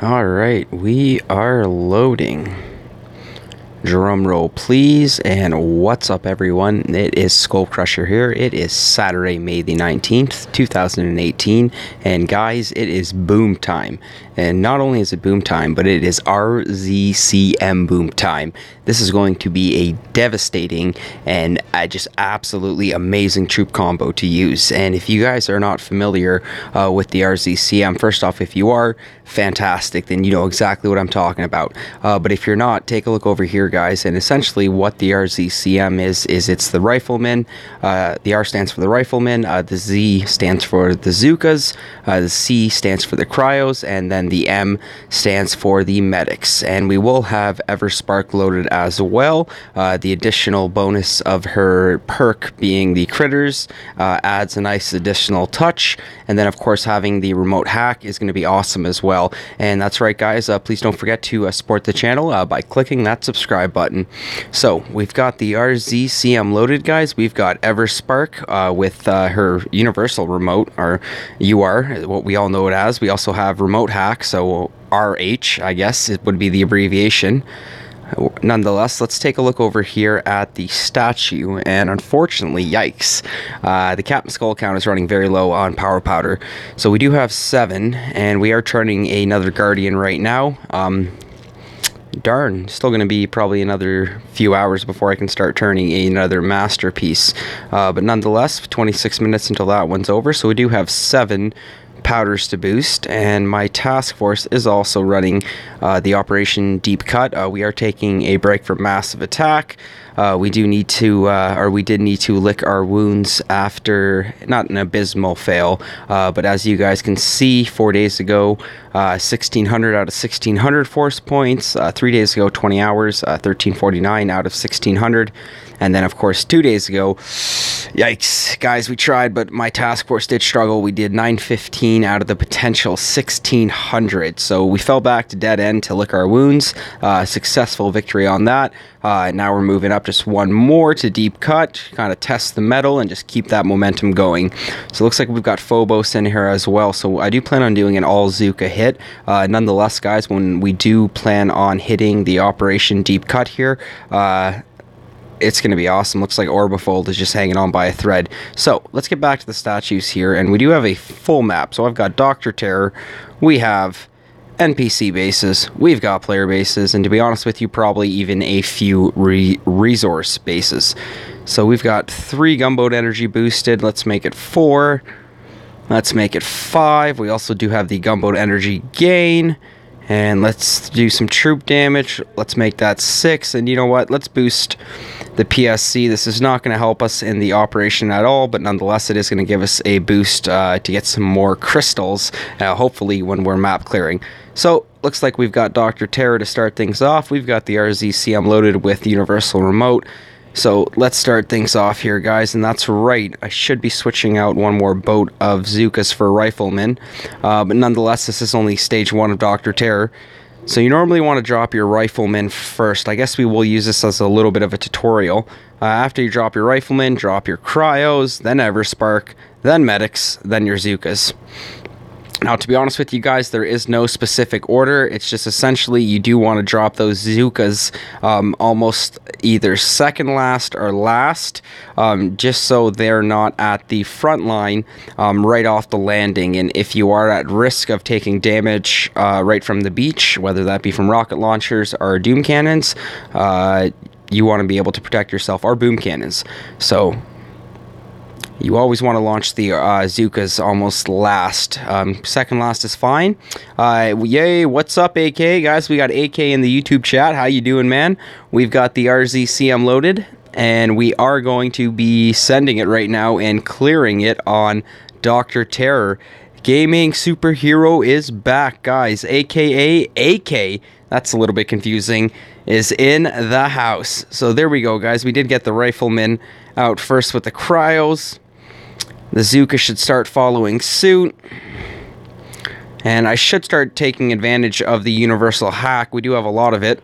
Alright, we are loading. Drum roll please, and what's up everyone, it is SkullCrusher here. It is Saturday, May the 19th, 2018, and guys, it is boom time. And not only is it boom time, but it is RZCM boom time. This is going to be a devastating and just absolutely amazing troop combo to use. And if you guys are not familiar with the RZCM, first off, if you are, fantastic, then you know exactly what I'm talking about. But if you're not, take a look over here, guys. And essentially what the RZCM is it's the Rifleman. The R stands for the Rifleman, the Z stands for the Zookas, the C stands for the Cryos, and then the M stands for the Medics. And we will have Everspark loaded as well. The additional bonus of her perk being the Critters adds a nice additional touch. And then of course having the remote hack is going to be awesome as well. And that's right, guys, please don't forget to support the channel by clicking that subscribe button. So we've got the RZCM loaded, guys. We've got Everspark with her universal remote, or UR, what we all know it as. We also have remote hack, so RH, I guess it would be the abbreviation. Nonetheless, let's take a look over here at the statue, and unfortunately, yikes, the Cpt.Skull count is running very low on power powder. So we do have 7, and we are turning another Guardian right now. Darn, still going to be probably another few hours before I can start turning another masterpiece. But nonetheless, 26 minutes until that one's over, so we do have 7 powders to boost, and my task force is also running the Operation Deep Cut. We are taking a break from massive attack. We do need to, or we did need to lick our wounds after, not an abysmal fail, but as you guys can see, 4 days ago, 1600 out of 1600 force points, 3 days ago, 20 hours, 1349 out of 1600, and then of course 2 days ago, yikes, guys, we tried, but my task force did struggle. We did 915 out of the potential 1600, so we fell back to dead end to lick our wounds. Successful victory on that. Now we're moving up just one more to deep cut, kind of test the metal and just keep that momentum going. So it looks like we've got Phobos in here as well, so I do plan on doing an all Zooka hit. Nonetheless, guys, when we do plan on hitting the Operation Deep Cut here, it's going to be awesome. Looks like Orbifold is just hanging on by a thread. So let's get back to the statues here, and we do have a full map. So I've got Dr.Terror, we have NPC bases, we've got player bases, and to be honest with you, probably even a few resource bases. So we've got 3 gunboat energy boosted. Let's make it 4. Let's make it 5. We also do have the gunboat energy gain. And let's do some troop damage. Let's make that 6. And you know what? Let's boost the PSC. This is not going to help us in the operation at all, but nonetheless, it is going to give us a boost to get some more crystals, hopefully when we're map clearing. So, looks like we've got Dr.Terror to start things off. We've got the RZCM loaded with Universal Remote. So let's start things off here, guys, and that's right, I should be switching out one more boat of Zookas for Rifleman, but nonetheless, this is only stage 1 of Dr.Terror. So you normally want to drop your Rifleman first. I guess we will use this as a little bit of a tutorial. After you drop your Rifleman, drop your Cryos, then Everspark, then Medics, then your Zookas. Now, to be honest with you guys, there is no specific order. It's just essentially you do want to drop those Zookas almost either second last or last, just so they're not at the front line right off the landing. And if you are at risk of taking damage right from the beach, whether that be from rocket launchers or doom cannons, you want to be able to protect yourself, or boom cannons. So you always want to launch the Zookas almost last. Second last is fine. Yay, what's up, AK? Guys, we got AK in the YouTube chat. How you doing, man? We've got the RZCM loaded, and we are going to be sending it right now and clearing it on Dr.Terror. Gaming superhero is back, guys. AKA AK, that's a little bit confusing, is in the house. So there we go, guys. We did get the Rifleman out first with the Cryos. The Zooka should start following suit. And I should start taking advantage of the universal hack. We do have a lot of it.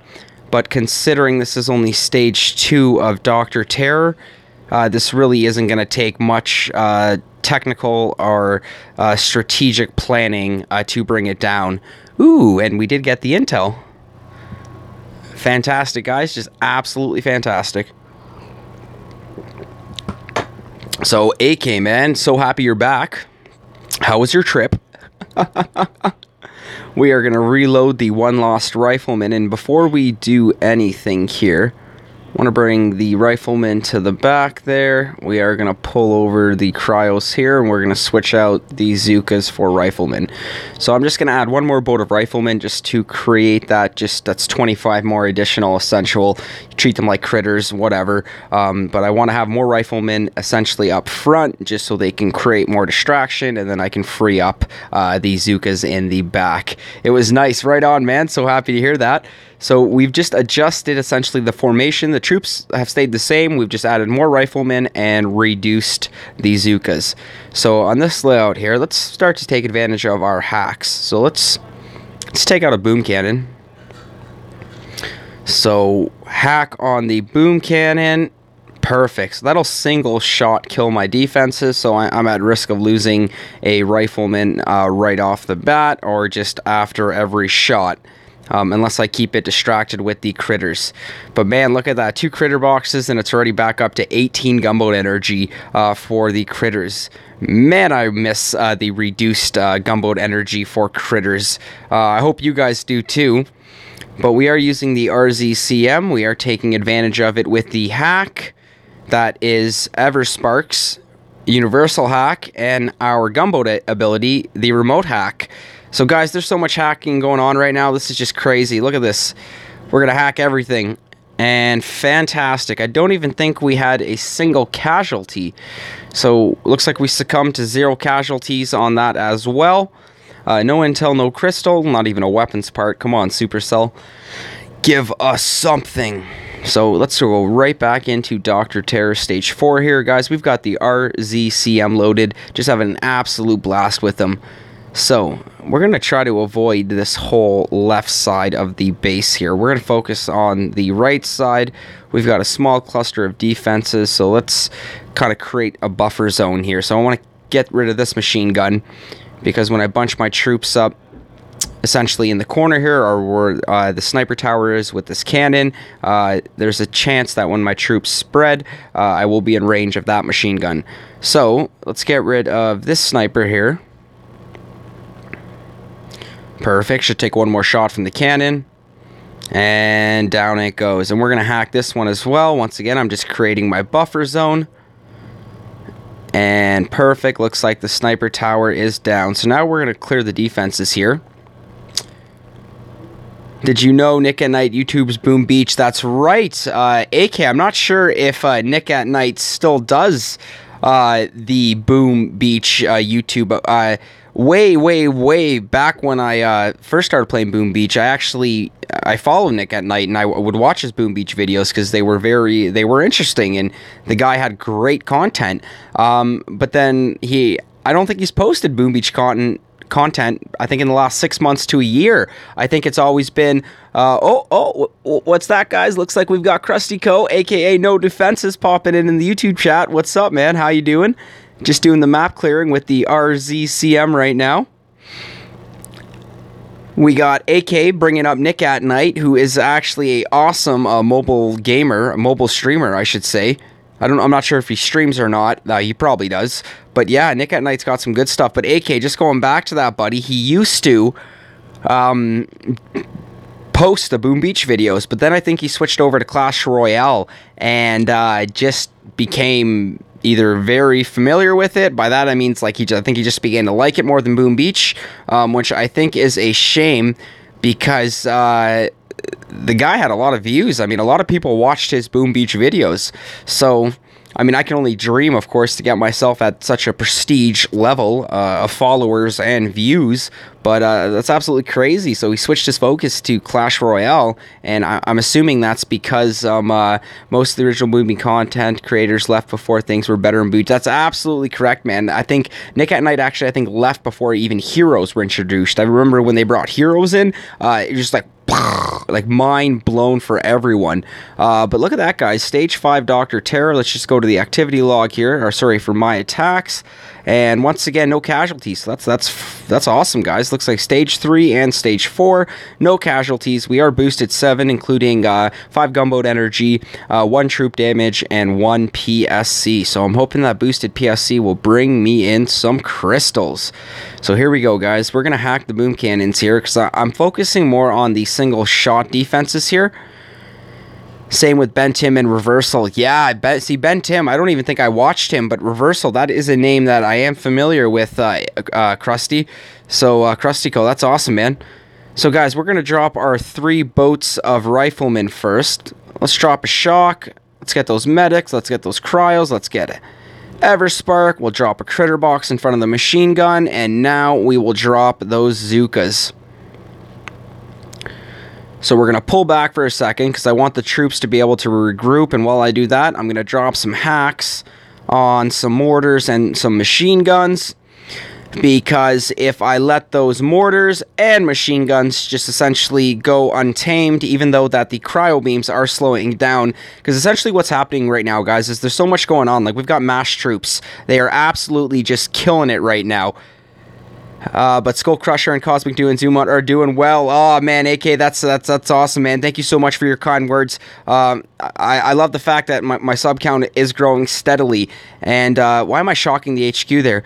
But considering this is only stage 2 of Dr.Terror, this really isn't going to take much technical or strategic planning to bring it down. Ooh, and we did get the intel. Fantastic, guys. Just absolutely fantastic. So, AK, man, so happy you're back. How was your trip? We are going to reload the one lost rifleman, and before we do anything here, I want to bring the rifleman to the back there. We are going to pull over the Cryos here, and we're going to switch out the Zookas for riflemen. So I'm just going to add one more boat of riflemen just to create that. That's 25 more additional essential. Treat them like critters, whatever. But I want to have more riflemen essentially up front just so they can create more distraction, and then I can free up the Zookas in the back. It was nice. Right on, man. So happy to hear that. So we've just adjusted essentially the formation. The troops have stayed the same. We've just added more riflemen and reduced the Zookas. So on this layout here, let's start to take advantage of our hacks. So let's take out a boom cannon. So hack on the boom cannon. Perfect. So that'll single shot kill my defenses. So I'm at risk of losing a rifleman right off the bat or just after every shot. Unless I keep it distracted with the critters. But man, look at that. 2 critter boxes, and it's already back up to 18 gunboat energy for the critters. Man, I miss the reduced gunboat energy for critters. I hope you guys do too. But we are using the RZCM. We are taking advantage of it with the hack. That is Everspark's universal hack, and our gunboat ability, the remote hack. So guys, there's so much hacking going on right now. This is just crazy. Look at this. We're going to hack everything. And fantastic. I don't even think we had a single casualty. So looks like we succumbed to 0 casualties on that as well. No intel, no crystal, not even a weapons part. Come on, Supercell. Give us something. So let's go right back into Dr.Terror Stage 4 here, guys. We've got the RZCM loaded. Just having an absolute blast with them. So, we're going to try to avoid this whole left side of the base here. We're going to focus on the right side. We've got a small cluster of defenses, so let's kind of create a buffer zone here. So I want to get rid of this machine gun, because when I bunch my troops up, essentially in the corner here, or where the sniper tower is with this cannon, there's a chance that when my troops spread, I will be in range of that machine gun. So, let's get rid of this sniper here. Perfect. Should take one more shot from the cannon. And down it goes. And we're going to hack this one as well. Once again, I'm just creating my buffer zone. And perfect. Looks like the sniper tower is down. So now we're going to clear the defenses here. Did you know Nick at Night YouTube's Boom Beach? That's right. AK, I'm not sure if Nick at Night still does the Boom Beach YouTube. Way back when I first started playing Boom Beach, I followed Nick at Night, and I would watch his Boom Beach videos because they were interesting, and the guy had great content. But then I don't think he's posted Boom Beach content, I think, in the last 6 months to a year. I think it's always been, what's that, guys? Looks like we've got Krusty Co, aka No Defenses, popping in the YouTube chat. What's up, man? How you doing? Just doing the map clearing with the RZCM right now. We got AK bringing up Nick at Night, who is actually an awesome mobile gamer, a mobile streamer, I should say. I'm not sure if he streams or not. He probably does. But yeah, Nick at Night's got some good stuff. But AK, just going back to that, buddy, he used to post the Boom Beach videos, but then I think he switched over to Clash Royale and just became either very familiar with it. By that I mean, I think he just began to like it more than Boom Beach, which I think is a shame, because the guy had a lot of views. I mean, a lot of people watched his Boom Beach videos. So, I mean, I can only dream, of course, to get myself at such a prestige level of followers and views, but that's absolutely crazy. So he switched his focus to Clash Royale, and I'm assuming that's because most of the original movie content creators left before things were better in Boot. That's absolutely correct, man. I think Nick at Night actually, left before even Heroes were introduced. I remember when they brought Heroes in, it was just like, like mind blown for everyone. But look at that, guys. Stage 5 Dr.Terror. Let's just go to the activity log here, or sorry, for my attacks. And once again, no casualties. So that's awesome, guys. Looks like stage 3 and stage 4, no casualties. We are boosted 7, including 5 gunboat energy, 1 troop damage, and 1 PSC. So I'm hoping that boosted PSC will bring me in some crystals. So here we go, guys. We're gonna hack the boom cannons here because I'm focusing more on the single shot defenses here. Same with Ben Tim and Reversal. Yeah, see, Ben Tim, I don't even think I watched him, but Reversal, that is a name that I am familiar with, Krusty. So, Krustico, that's awesome, man. So, guys, we're going to drop our 3 boats of Riflemen first. Let's drop a Shock. Let's get those medics. Let's get those Cryos. Let's get it. Everspark. We'll drop a Critter Box in front of the machine gun. And now we will drop those Zookas. So we're going to pull back for a second because I want the troops to be able to regroup. And while I do that, I'm going to drop some hacks on some mortars and some machine guns. Because if I let those mortars and machine guns just essentially go untamed, even though that the cryo beams are slowing down, because essentially what's happening right now, guys, is there's so much going on. Like, we've got mass troops. They are absolutely just killing it right now. But SkullCrusher and Cosmic Dew and Zoomot are doing well. Oh man, AK, that's awesome, man. Thank you so much for your kind words. I love the fact that my sub count is growing steadily. And why am I shocking the HQ there?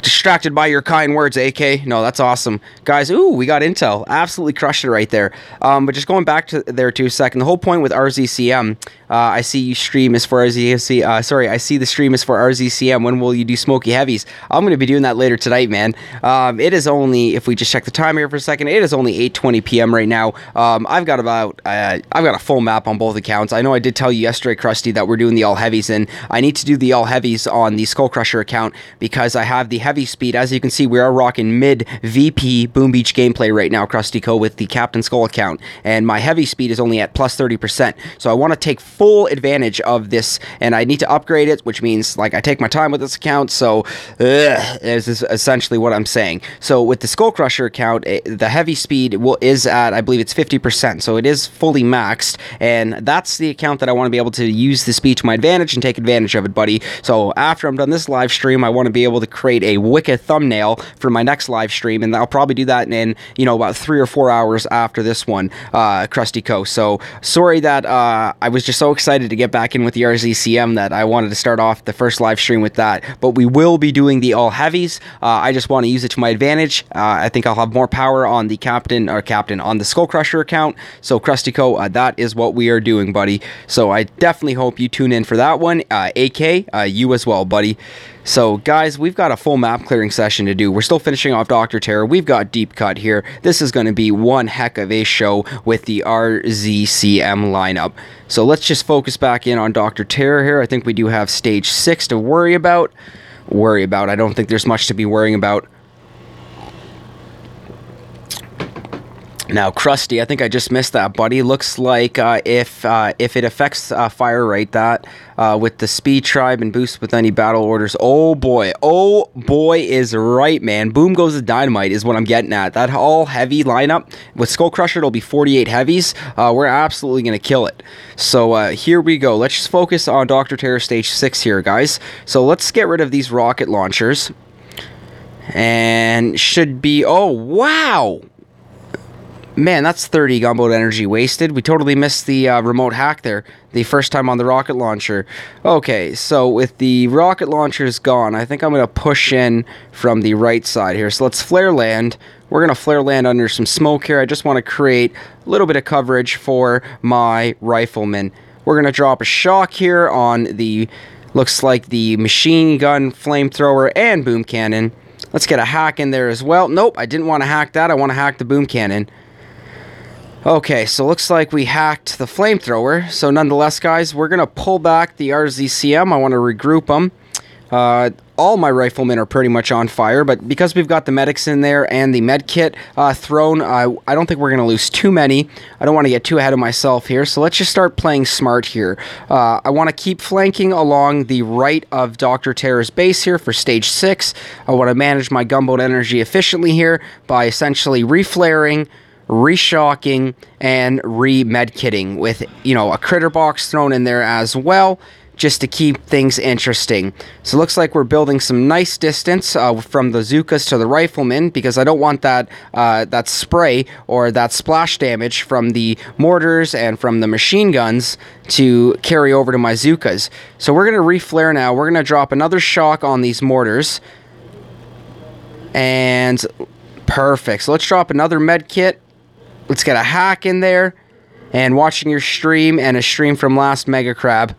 Distracted by your kind words, AK. No, that's awesome. Guys, ooh, we got intel. Absolutely crushed it right there. But just going back to there to a second, the whole point with RZCM, I see you stream is for RZCM. Sorry, I see the stream is for RZCM. When will you do Smoky Heavies? I'm going to be doing that later tonight, man. It is only, if we just check the time here for a second, it is only 8:20 p.m. right now. I've got a full map on both accounts. I know I did tell you yesterday, Krusty, that we're doing the all heavies, and I need to do the all heavies on the SkullCrusher account because I have the heavy speed. As you can see, we are rocking mid VP Boom Beach gameplay right now, Krusty Co, with the Cpt.Skull account, and my heavy speed is only at plus 30%. So I want to take full advantage of this, and I need to upgrade it, which means like I take my time with this account. So this is essentially what I'm saying. So with the SkullCrusher account, the heavy speed is at, I believe it's 50%. So it is fully maxed, and that's the account that I want to be able to use the speed to my advantage and take advantage of it, buddy. So after I'm done this live stream, I want to be able to create a wicked thumbnail for my next live stream, and I'll probably do that in, you know, about 3 or 4 hours after this one, Krusty Co. So sorry that I was just so excited to get back in with the RZCM that I wanted to start off the first live stream with that, but we will be doing the all heavies. I just want to use it to my advantage. I think I'll have more power on the captain on the SkullCrusher account. So Krusty Co, that is what we are doing, buddy. So I definitely hope you tune in for that one. AK, you as well, buddy. So, guys, we've got a full map clearing session to do. We're still finishing off Dr.Terror. We've got Deep Cut here. This is going to be one heck of a show with the RZCM lineup. So, let's just focus back in on Dr.Terror here. I think we do have stage 6 to worry about. I don't think there's much to be worrying about. Now, Krusty, I think I just missed that, buddy. Looks like if it affects fire rate, that with the speed tribe and boost with any battle orders, oh boy is right, man. Boom goes the dynamite is what I'm getting at. That all heavy lineup with SkullCrusher, it'll be 48 heavies. We're absolutely gonna kill it. So here we go. Let's just focus on Dr.Terror stage 6 here, guys. So let's get rid of these rocket launchers, and should be, oh wow. Man, that's 30 gunboat energy wasted. We totally missed the remote hack there the first time on the rocket launcher. Okay, so with the rocket launchers gone, I think I'm going to push in from the right side here. So let's flare land. We're going to flare land under some smoke here. I just want to create a little bit of coverage for my riflemen. We're going to drop a shock here on the, looks like the machine gun, flamethrower, and boom cannon. Let's get a hack in there as well. Nope, I didn't want to hack that. I want to hack the boom cannon. Okay, so looks like we hacked the flamethrower. So nonetheless, guys, we're going to pull back the RZCM. I want to regroup them. All my riflemen are pretty much on fire, but because we've got the medics in there and the med kit thrown, I don't think we're going to lose too many. I don't want to get too ahead of myself here, so let's just start playing smart here. I want to keep flanking along the right of Dr. Terror's base here for stage 6. I want to manage my gunboat energy efficiently here by essentially reflaring, reshocking, and re-medkitting with, you know, a critter box thrown in there as well, just to keep things interesting. So it looks like we're building some nice distance from the Zookas to the Rifleman, because I don't want that that spray or that splash damage from the mortars and from the machine guns to carry over to my Zookas. So we're going to reflare now. We're going to drop another shock on these mortars. And perfect. So let's drop another med kit. Let's get a hack in there. And watching your stream and a stream from last Mega Crab.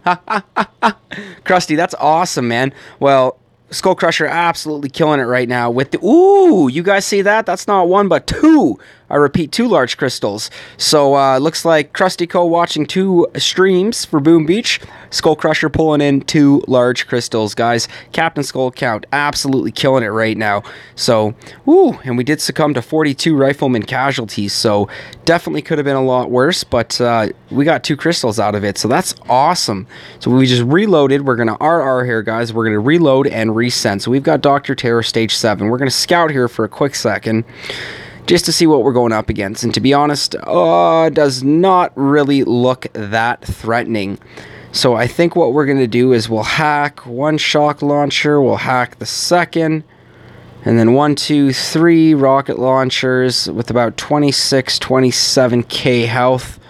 Krusty, that's awesome, man. Well, SkullCrusher absolutely killing it right now with the... Ooh, you guys see that? That's not one, but two. I repeat, 2 large crystals. So, looks like Krusty Co. watching 2 streams for Boom Beach. SkullCrusher pulling in 2 large crystals, guys. Captain Skull count absolutely killing it right now. So, ooh, and we did succumb to 42 Rifleman casualties. So, definitely could have been a lot worse, but we got 2 crystals out of it. So, that's awesome. So, we just reloaded. We're going to RR here, guys. We're going to reload and resend. So, we've got Dr.Terror stage 7. We're going to scout here for a quick second, just to see what we're going up against. And to be honest, does not really look that threatening. So I think what we're going to do is we'll hack 1 shock launcher, we'll hack the second, and then 1, 2, 3 rocket launchers with about 26, 27k health.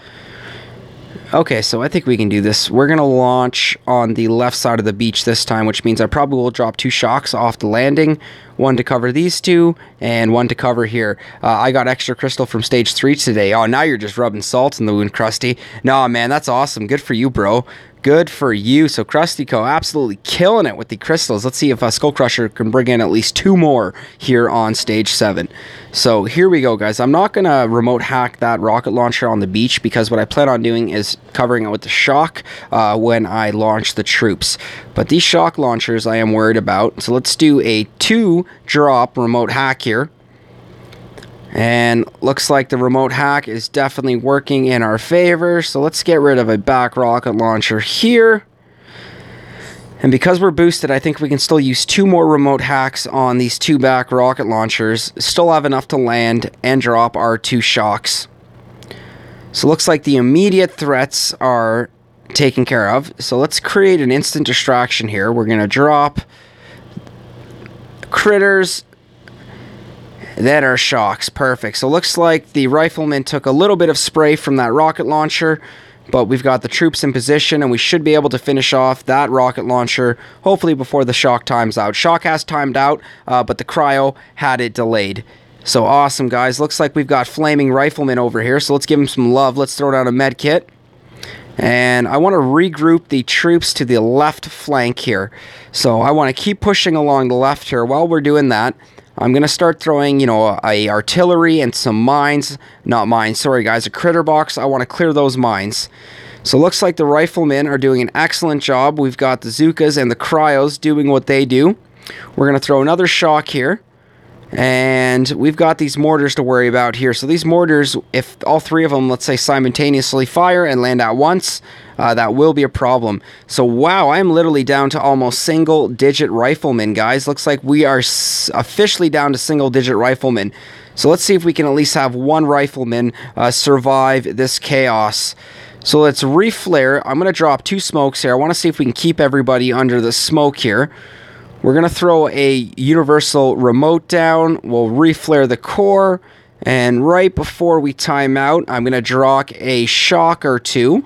Okay, so I think we can do this. We're going to launch on the left side of the beach this time, which means I probably will drop 2 shocks off the landing. 1 to cover these 2, and 1 to cover here. I got extra crystal from stage 3 today. Oh, now you're just rubbing salt in the wound, Krusty. Nah, man, that's awesome. Good for you, bro. Good for you. So Krusty Co. absolutely killing it with the crystals. Let's see if SkullCrusher can bring in at least 2 more here on stage 7. So here we go, guys. I'm not going to remote hack that rocket launcher on the beach, because what I plan on doing is covering it with the shock when I launch the troops. But these shock launchers I am worried about. So let's do a 2-drop remote hack here. And looks like the remote hack is definitely working in our favor. So let's get rid of a back rocket launcher here. And because we're boosted, I think we can still use 2 more remote hacks on these 2 back rocket launchers. Still have enough to land and drop our 2 shocks. So looks like the immediate threats are taken care of. So let's create an instant distraction here. We're going to drop critters, then our shocks. Perfect. So looks like the Rifleman took a little bit of spray from that rocket launcher, but we've got the troops in position, and we should be able to finish off that rocket launcher, hopefully before the shock times out. Shock has timed out, but the cryo had it delayed. So awesome, guys. Looks like we've got flaming Rifleman over here, so let's give him some love. Let's throw down a med kit. And I want to regroup the troops to the left flank here. So I want to keep pushing along the left here. While we're doing that, I'm going to start throwing, you know, a artillery and some mines. Not mines, sorry guys, a critter box. I want to clear those mines. So looks like the Riflemen are doing an excellent job. We've got the Zookas and the Cryos doing what they do. We're going to throw another shock here. And we've got these mortars to worry about here. So these mortars, if all 3 of them, let's say, simultaneously fire and land at once, that will be a problem. So, wow, I'm literally down to almost single-digit Riflemen, guys. Looks like we are officially down to single-digit Riflemen. So let's see if we can at least have 1 Rifleman survive this chaos. So let's reflare. I'm going to drop 2 smokes here. I want to see if we can keep everybody under the smoke here. We're going to throw a universal remote down. We'll reflare the core. And right before we time out, I'm going to draw a shock or 2.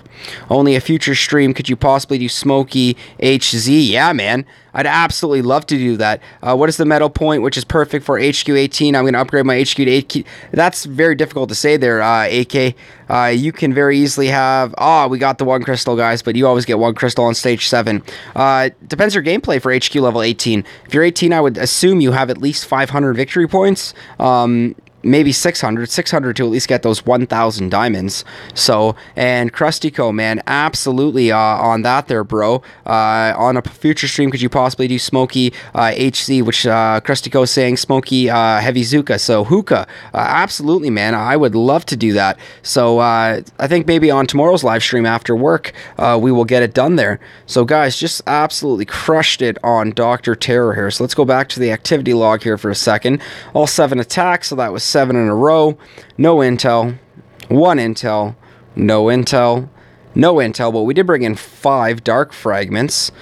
Only a future stream could you possibly do Smoky HZ. Yeah, man. I'd absolutely love to do that. What is the metal point, which is perfect for HQ 18? I'm going to upgrade my HQ to 8. That's very difficult to say there, AK. You can very easily have... we got the 1 crystal, guys, but you always get 1 crystal on stage 7. Depends your gameplay for HQ level 18. If you're 18, I would assume you have at least 500 victory points. Maybe 600 to at least get those 1,000 diamonds. So, and Krusty Co, man, absolutely on that there, bro. On a future stream, could you possibly do Smoky HZ, which Krusty Co is saying Smoky Heavy Zooka. So, Hookah, absolutely, man. I would love to do that. So, I think maybe on tomorrow's live stream after work, we will get it done there. So, guys, just absolutely crushed it on Dr. Terror here. So, let's go back to the activity log here for a second. All 7 attacks, so that was 7 in a row. No intel. 1 intel. No intel. No intel, but we did bring in 5 dark fragments.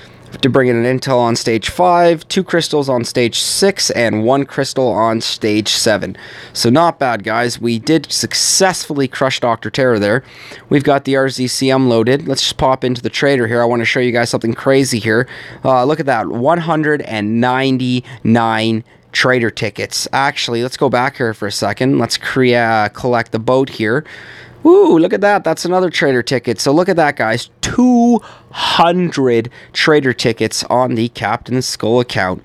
To bring in an intel on stage 5, 2 crystals on stage 6, and 1 crystal on stage 7. So not bad, guys. We did successfully crush Dr. Terror there. We've got the RZCM loaded. Let's just pop into the trader here. I want to show you guys something crazy here. Look at that, 199 trader tickets. Actually, let's go back here for a second. Let's collect the boat here. Ooh, look at that. That's another trader ticket. So look at that, guys. 200 trader tickets on the Cpt.Skull account.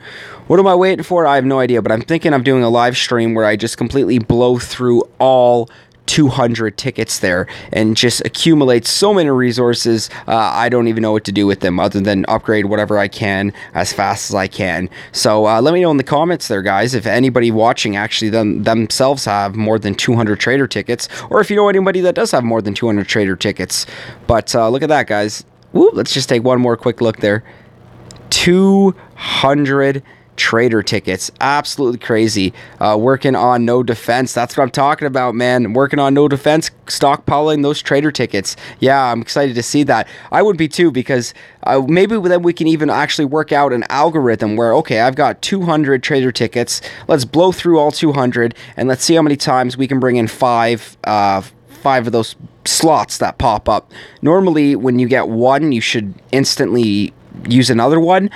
What am I waiting for? I have no idea, but I'm thinking of doing a live stream where I just completely blow through all 200 tickets there and just accumulate so many resources. I don't even know what to do with them other than upgrade whatever I can as fast as I can. So let me know in the comments there, guys, if anybody watching actually themselves have more than 200 trader tickets, or if you know anybody that does have more than 200 trader tickets. But look at that, guys. Woo, let's just take one more quick look there. 200 trader tickets. Absolutely crazy. Working on no defense. That's what I'm talking about, man. Working on no defense, stockpiling those trader tickets. Yeah, I'm excited to see that. I would be too, because maybe then we can even actually work out an algorithm where, okay, I've got 200 trader tickets. Let's blow through all 200 and let's see how many times we can bring in 5 of those slots that pop up. Normally, when you get 1, you should instantly use another one,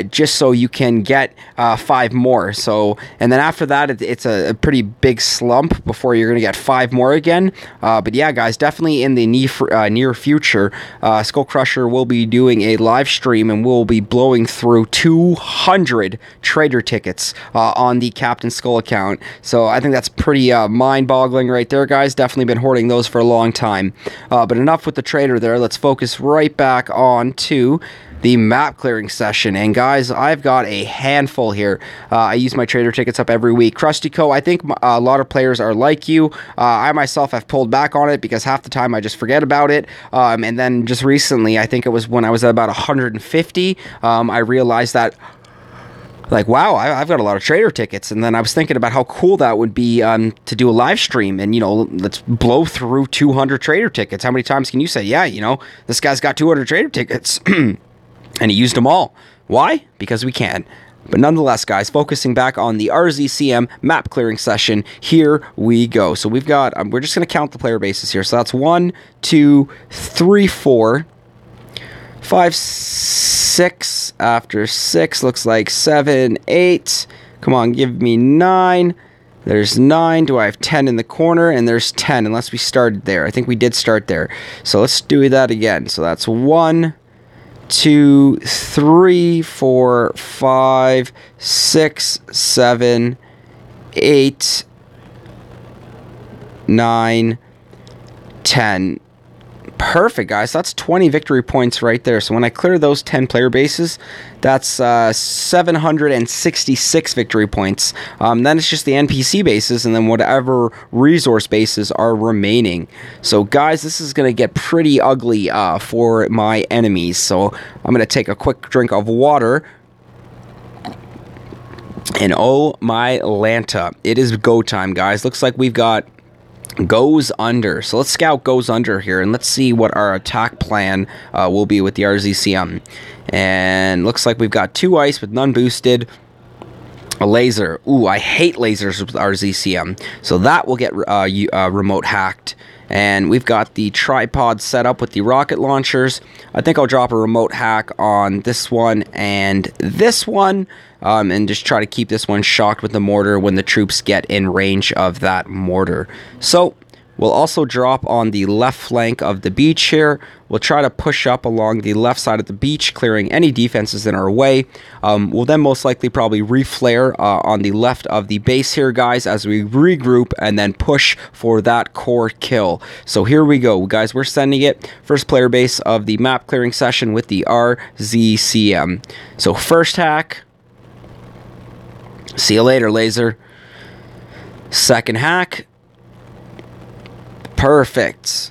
just so you can get 5 more. So, and then after that, it's a pretty big slump before you're gonna get 5 more again. But yeah, guys, definitely in the near future, SkullCrusher will be doing a live stream and we'll be blowing through 200 trader tickets on the Cpt.Skull account. So I think that's pretty mind-boggling right there, guys. Definitely been hoarding those for a long time. But enough with the trader there. Let's focus right back on to the map clearing session. And guys, I've got a handful here. I use my trader tickets up every week. Krustyco, I think a lot of players are like you. I myself have pulled back on it because half the time I just forget about it. And then just recently, I think it was when I was at about 150, I realized that, like, wow, I've got a lot of trader tickets. And then I was thinking about how cool that would be to do a live stream and, you know, let's blow through 200 trader tickets. How many times can you say, yeah, you know, this guy's got 200 trader tickets and he used them all? Why? Because we can. But nonetheless, guys, focusing back on the RZCM map clearing session, here we go. So we've got, we're just going to count the player bases here. So that's 1, 2, 3, 4, 5, 6. After 6, looks like 7, 8. Come on, give me 9. There's 9. Do I have 10 in the corner? And there's 10, unless we started there. I think we did start there. So let's do that again. So that's 1, 2, 3, 4, 5, 6, 7, 8, 9, 10. Perfect, guys. That's 20 victory points right there. So when I clear those 10 player bases, that's 766 victory points. Then it's just the NPC bases and then whatever resource bases are remaining. So guys, this is going to get pretty ugly for my enemies. So I'm going to take a quick drink of water. And oh my Lanta, it is go time, guys. Looks like we've got Goes Under. So let's scout Goes Under here and let's see what our attack plan will be with the RZCM. And looks like we've got 2 ice with none boosted. A laser. Ooh, I hate lasers with RZCM. So that will get remote hacked. And we've got the tripod set up with the rocket launchers. I think I'll drop a remote hack on this one and this one. And just try to keep this one shocked with the mortar when the troops get in range of that mortar. So we'll also drop on the left flank of the beach here. We'll try to push up along the left side of the beach, clearing any defenses in our way. We'll then most likely probably reflare on the left of the base here, guys, as we regroup and then push for that core kill. So here we go, guys. We're sending it. First player base of the map clearing session with the RZCM. So first hack. See you later, laser. Second hack. Perfect.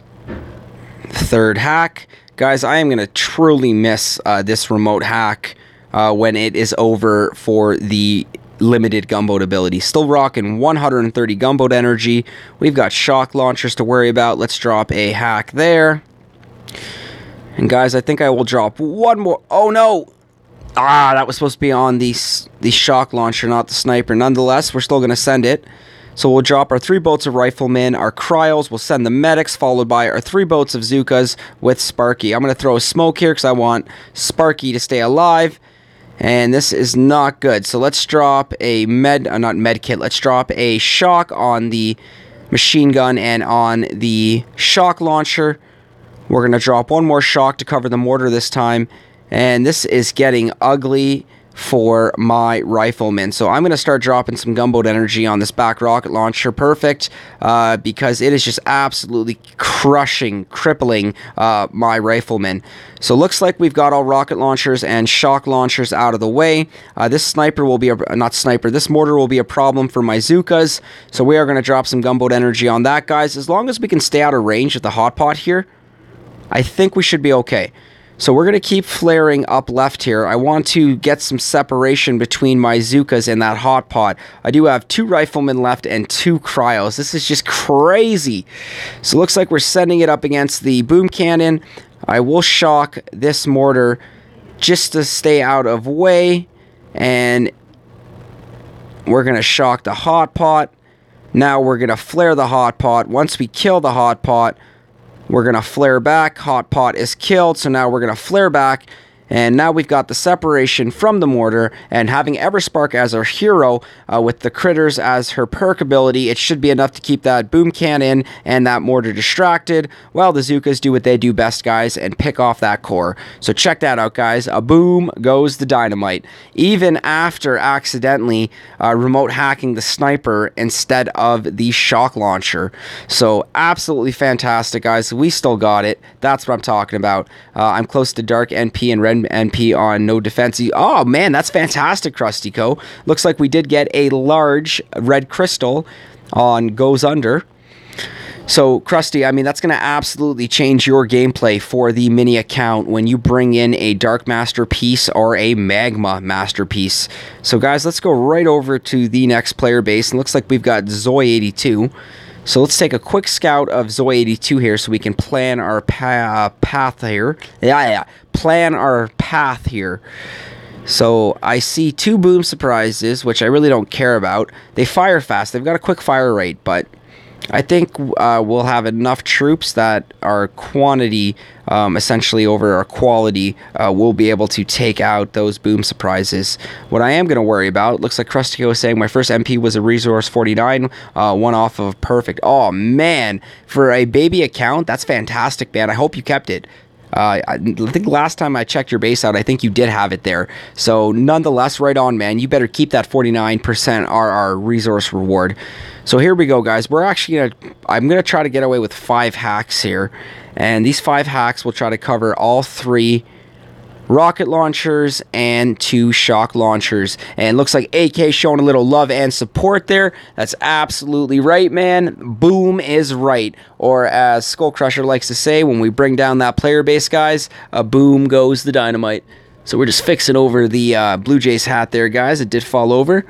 Third hack. Guys, I am going to truly miss this remote hack when it is over for the limited gunboat ability. Still rocking 130 gunboat energy. We've got shock launchers to worry about. Let's drop a hack there. And guys, I think I will drop one more. Oh no! That was supposed to be on the shock launcher, not the sniper. Nonetheless, we're still going to send it. So we'll drop our 3 boats of Riflemen, our Cryos, we'll send the medics, followed by our 3 boats of Zookas with Sparky. I'm going to throw a smoke here because I want Sparky to stay alive. And this is not good. So let's drop a not med kit, let's drop a shock on the machine gun and on the shock launcher. We're going to drop one more shock to cover the mortar this time. And this is getting ugly for my Rifleman. So I'm going to start dropping some gunboat energy on this back rocket launcher. Perfect, because it is just absolutely crippling my Rifleman. So looks like we've got all rocket launchers and shock launchers out of the way. This sniper will be this mortar will be a problem for my Zookas. So we are going to drop some gunboat energy on that, guys. As long as we can stay out of range of the hot pot here, I think we should be okay. So we're going to keep flaring up left here. I want to get some separation between my Zookas and that hot pot. I do have 2 Riflemen left and 2 Cryos. This is just crazy. So it looks like we're sending it up against the boom cannon. I will shock this mortar just to stay out of way. And we're going to shock the hot pot. Now we're going to flare the hot pot. Once we kill the hot pot, we're going to flare back. Hot pot is killed, so now we're going to flare back. And now we've got the separation from the mortar, and having Everspark as our hero with the critters as her perk ability, it should be enough to keep that boom cannon and that mortar distracted, while the Zookas do what they do best, guys, and pick off that core. So check that out, guys. A boom goes the dynamite, even after accidentally remote hacking the sniper instead of the shock launcher. So absolutely fantastic, guys. We still got it. That's what I'm talking about. I'm close to Dark NP and Red NP on no defense. Oh man, that's fantastic, Krustyco. Looks like we did get a large red crystal on Goes Under. So Krusty, I mean, that's going to absolutely change your gameplay for the mini account when you bring in a Dark Masterpiece or a Magma Masterpiece. So guys, let's go right over to the next player base. And looks like we've got Zoy82. So let's take a quick scout of Zoy82 here so we can plan our path here. Plan our path here. So I see 2 boom surprises, which I really don't care about. They fire fast. They've got a quick fire rate, but I think we'll have enough troops that our quantity, essentially over our quality, will be able to take out those boom surprises. What I am going to worry about, looks like Krustyco is saying my first MP was a Resource 49, one off of perfect. Oh man, for a baby account, that's fantastic, man. I hope you kept it. I think last time I checked your base out, I think you did have it there. So nonetheless, right on, man. You better keep that 49% RR resource reward. So here we go, guys. We're actually I'm gonna try to get away with 5 hacks here, and these 5 hacks will try to cover all 3 rocket launchers and 2 shock launchers. And looks like AK showing a little love and support there. That's absolutely right, man. Boom is right. Or as SkullCrusher likes to say, when we bring down that player base, guys, a boom goes the dynamite. So we're just fixing over the Blue Jays hat there, guys. It did fall over.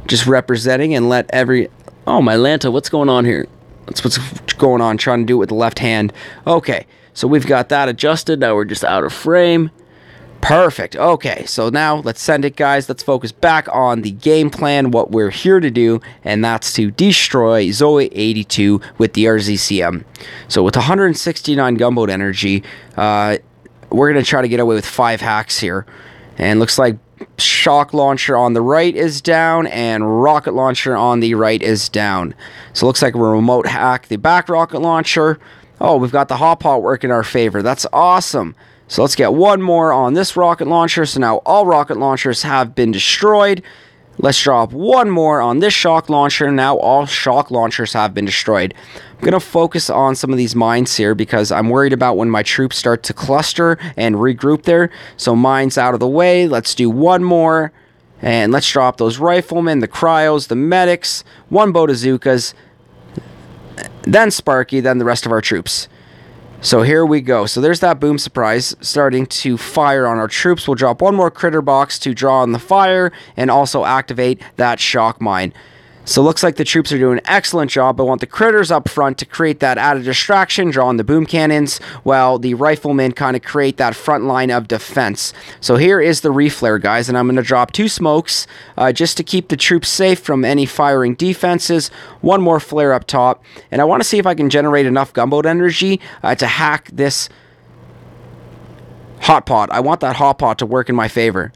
Just representing and let every... Oh, my Lanta, what's going on here? That's what's going on, trying to do it with the left hand. Okay, so we've got that adjusted. Now we're just out of frame. Perfect. Okay, so now let's send it, guys. Let's focus back on the game plan, what we're here to do, and that's to destroy Zoy82 with the RZCM. So with 169 gunboat energy, we're going to try to get away with 5 hacks here. And looks like shock launcher on the right is down, and rocket launcher on the right is down. So it looks like we'll remote hack the back rocket launcher. Oh, we've got the hot pot work in our favor. That's awesome. So let's get one more on this rocket launcher. So now all rocket launchers have been destroyed. Let's drop one more on this shock launcher. Now all shock launchers have been destroyed. I'm going to focus on some of these mines here because I'm worried about when my troops start to cluster and regroup there. So mines out of the way. Let's do one more. And let's drop those Riflemen, the Cryos, the medics, 1 boat of Zookas, then Sparky, then the rest of our troops. So here we go. So there's that boom surprise starting to fire on our troops. We'll drop one more critter box to draw on the fire and also activate that shock mine. So looks like the troops are doing an excellent job. I want the critters up front to create that added distraction, draw on the boom cannons, while the riflemen kind of create that front line of defense. So here is the reflare, guys, and I'm going to drop 2 smokes just to keep the troops safe from any firing defenses. One more flare up top, and I want to see if I can generate enough gunboat energy to hack this hot pot. I want that hot pot to work in my favor.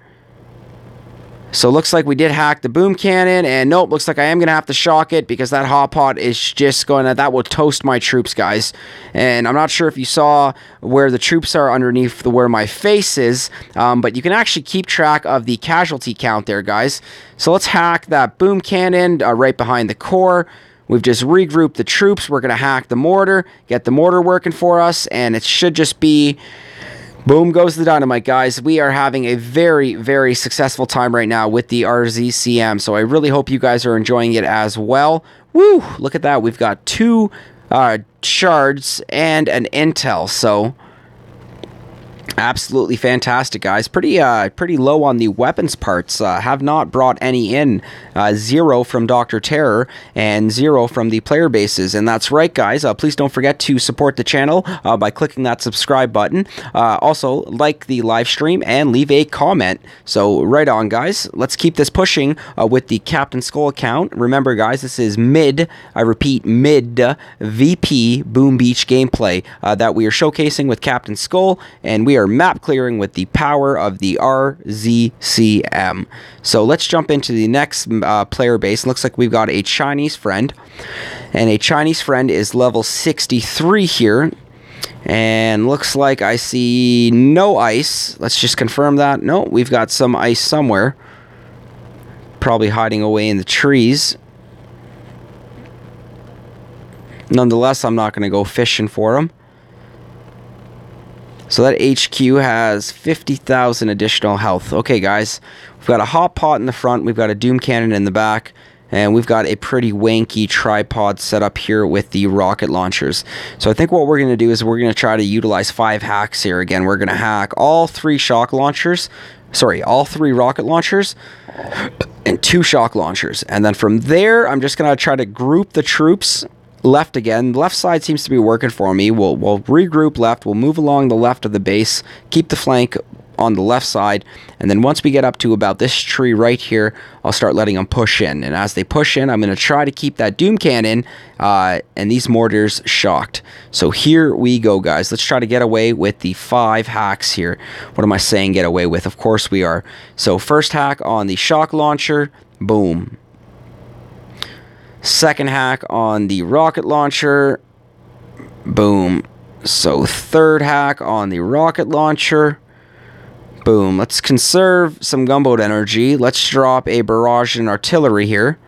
So looks like we did hack the boom cannon, and nope, looks like I am going to have to shock it because that hot pot is just going to, that will toast my troops, guys. And I'm not sure if you saw where the troops are underneath where my face is, but you can actually keep track of the casualty count there, guys. So let's hack that boom cannon right behind the core. We've just regrouped the troops. We're going to hack the mortar, get the mortar working for us, and it should just be... boom goes the dynamite, guys. We are having a very, very successful time right now with the RZCM, so I really hope you guys are enjoying it as well. Woo! Look at that. We've got 2 shards and an intel, so... absolutely fantastic, guys. Pretty low on the weapons parts. Have not brought any in. 0 from Dr.Terror and 0 from the player bases. And that's right, guys. Please don't forget to support the channel by clicking that subscribe button. Also, like the live stream and leave a comment. So, right on, guys. Let's keep this pushing with the Cpt.Skull account. Remember, guys, this is mid, I repeat, mid VP Boom Beach gameplay that we are showcasing with Cpt.Skull, and we are map clearing with the power of the RZCM. So let's jump into the next player base. Looks like we've got a Chinese friend, and a Chinese friend is level 63 here, and looks like I see no ice. Let's just confirm that. No, we've got some ice somewhere, probably hiding away in the trees. Nonetheless, I'm not going to go fishing for him. So that HQ has 50,000 additional health. Okay, guys, we've got a hot pot in the front, we've got a doom cannon in the back, and we've got a pretty wanky tripod set up here with the rocket launchers. So I think what we're going to do is we're going to try to utilize 5 hacks here. Again, we're going to hack all 3 shock launchers, sorry, all 3 rocket launchers, and 2 shock launchers. And then from there, I'm just going to try to group the troops left again. Left side seems to be working for me. We'll regroup left. We'll move along the left of the base, keep the flank on the left side, and then once we get up to about this tree right here, I'll start letting them push in. And as they push in, I'm going to try to keep that doom cannon and these mortars shocked. So here we go, guys. Let's try to get away with the 5 hacks here. What am I saying get away with? Of course we are. So first hack on the shock launcher, boom. Second hack on the rocket launcher, boom. So third hack on the rocket launcher, boom. Let's conserve some gunboat energy. Let's drop a barrage and artillery here,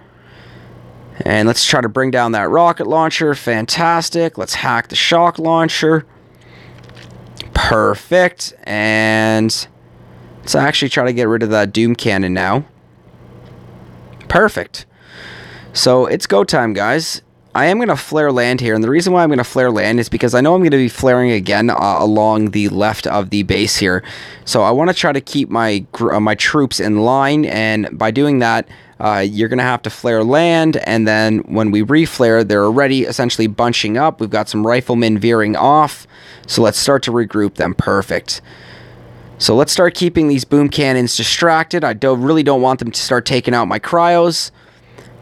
and let's try to bring down that rocket launcher. Fantastic. Let's hack the shock launcher. Perfect. And let's actually try to get rid of that doom cannon now. Perfect. So it's go time, guys. I am going to flare land here, and the reason why I'm going to flare land is because I know I'm going to be flaring again along the left of the base here. So I want to try to keep my troops in line, and by doing that, you're going to have to flare land, and then when we reflare, they're already essentially bunching up. We've got some riflemen veering off, so let's start to regroup them. Perfect. So let's start keeping these boom cannons distracted. I really don't want them to start taking out my cryos.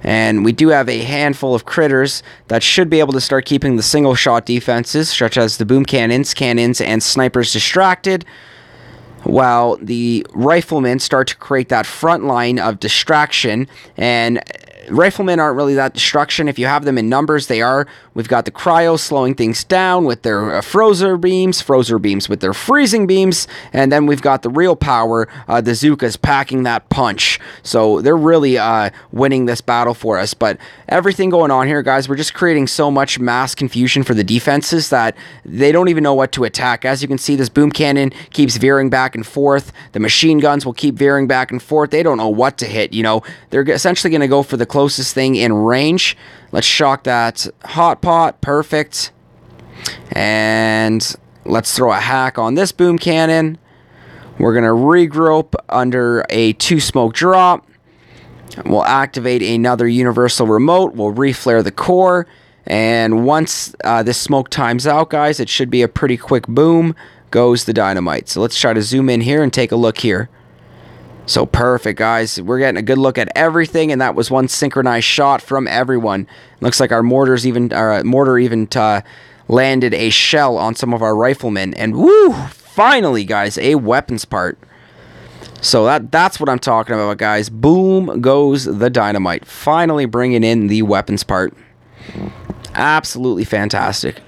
And we do have a handful of critters that should be able to start keeping the single shot defenses, such as the boom cannons, and snipers distracted, while the riflemen start to create that front line of distraction. And riflemen aren't really that destruction. If you have them in numbers, they are. We've got the Cryos slowing things down with their frozer beams with their freezing beams, and then we've got the real power, the Zookas packing that punch. So they're really winning this battle for us. But everything going on here, guys, we're just creating so much mass confusion for the defenses that they don't even know what to attack. As you can see, this boom cannon keeps veering back and forth. The machine guns will keep veering back and forth. They don't know what to hit. You know, they're essentially going to go for the closest thing in range. Let's shock that hot pot. Perfect. And let's throw a hack on this boom cannon. We're going to regroup under a 2 smoke drop. We'll activate another universal remote. We'll reflare the core. And once this smoke times out, guys, it should be a pretty quick boom. Goes the dynamite. So let's try to zoom in here and take a look here. So perfect, guys. We're getting a good look at everything, and that was one synchronized shot from everyone. Looks like our mortar even landed a shell on some of our riflemen. And woo! Finally, guys, a weapons part. So that's what I'm talking about, guys. Boom goes the dynamite. Finally bringing in the weapons part. Absolutely fantastic.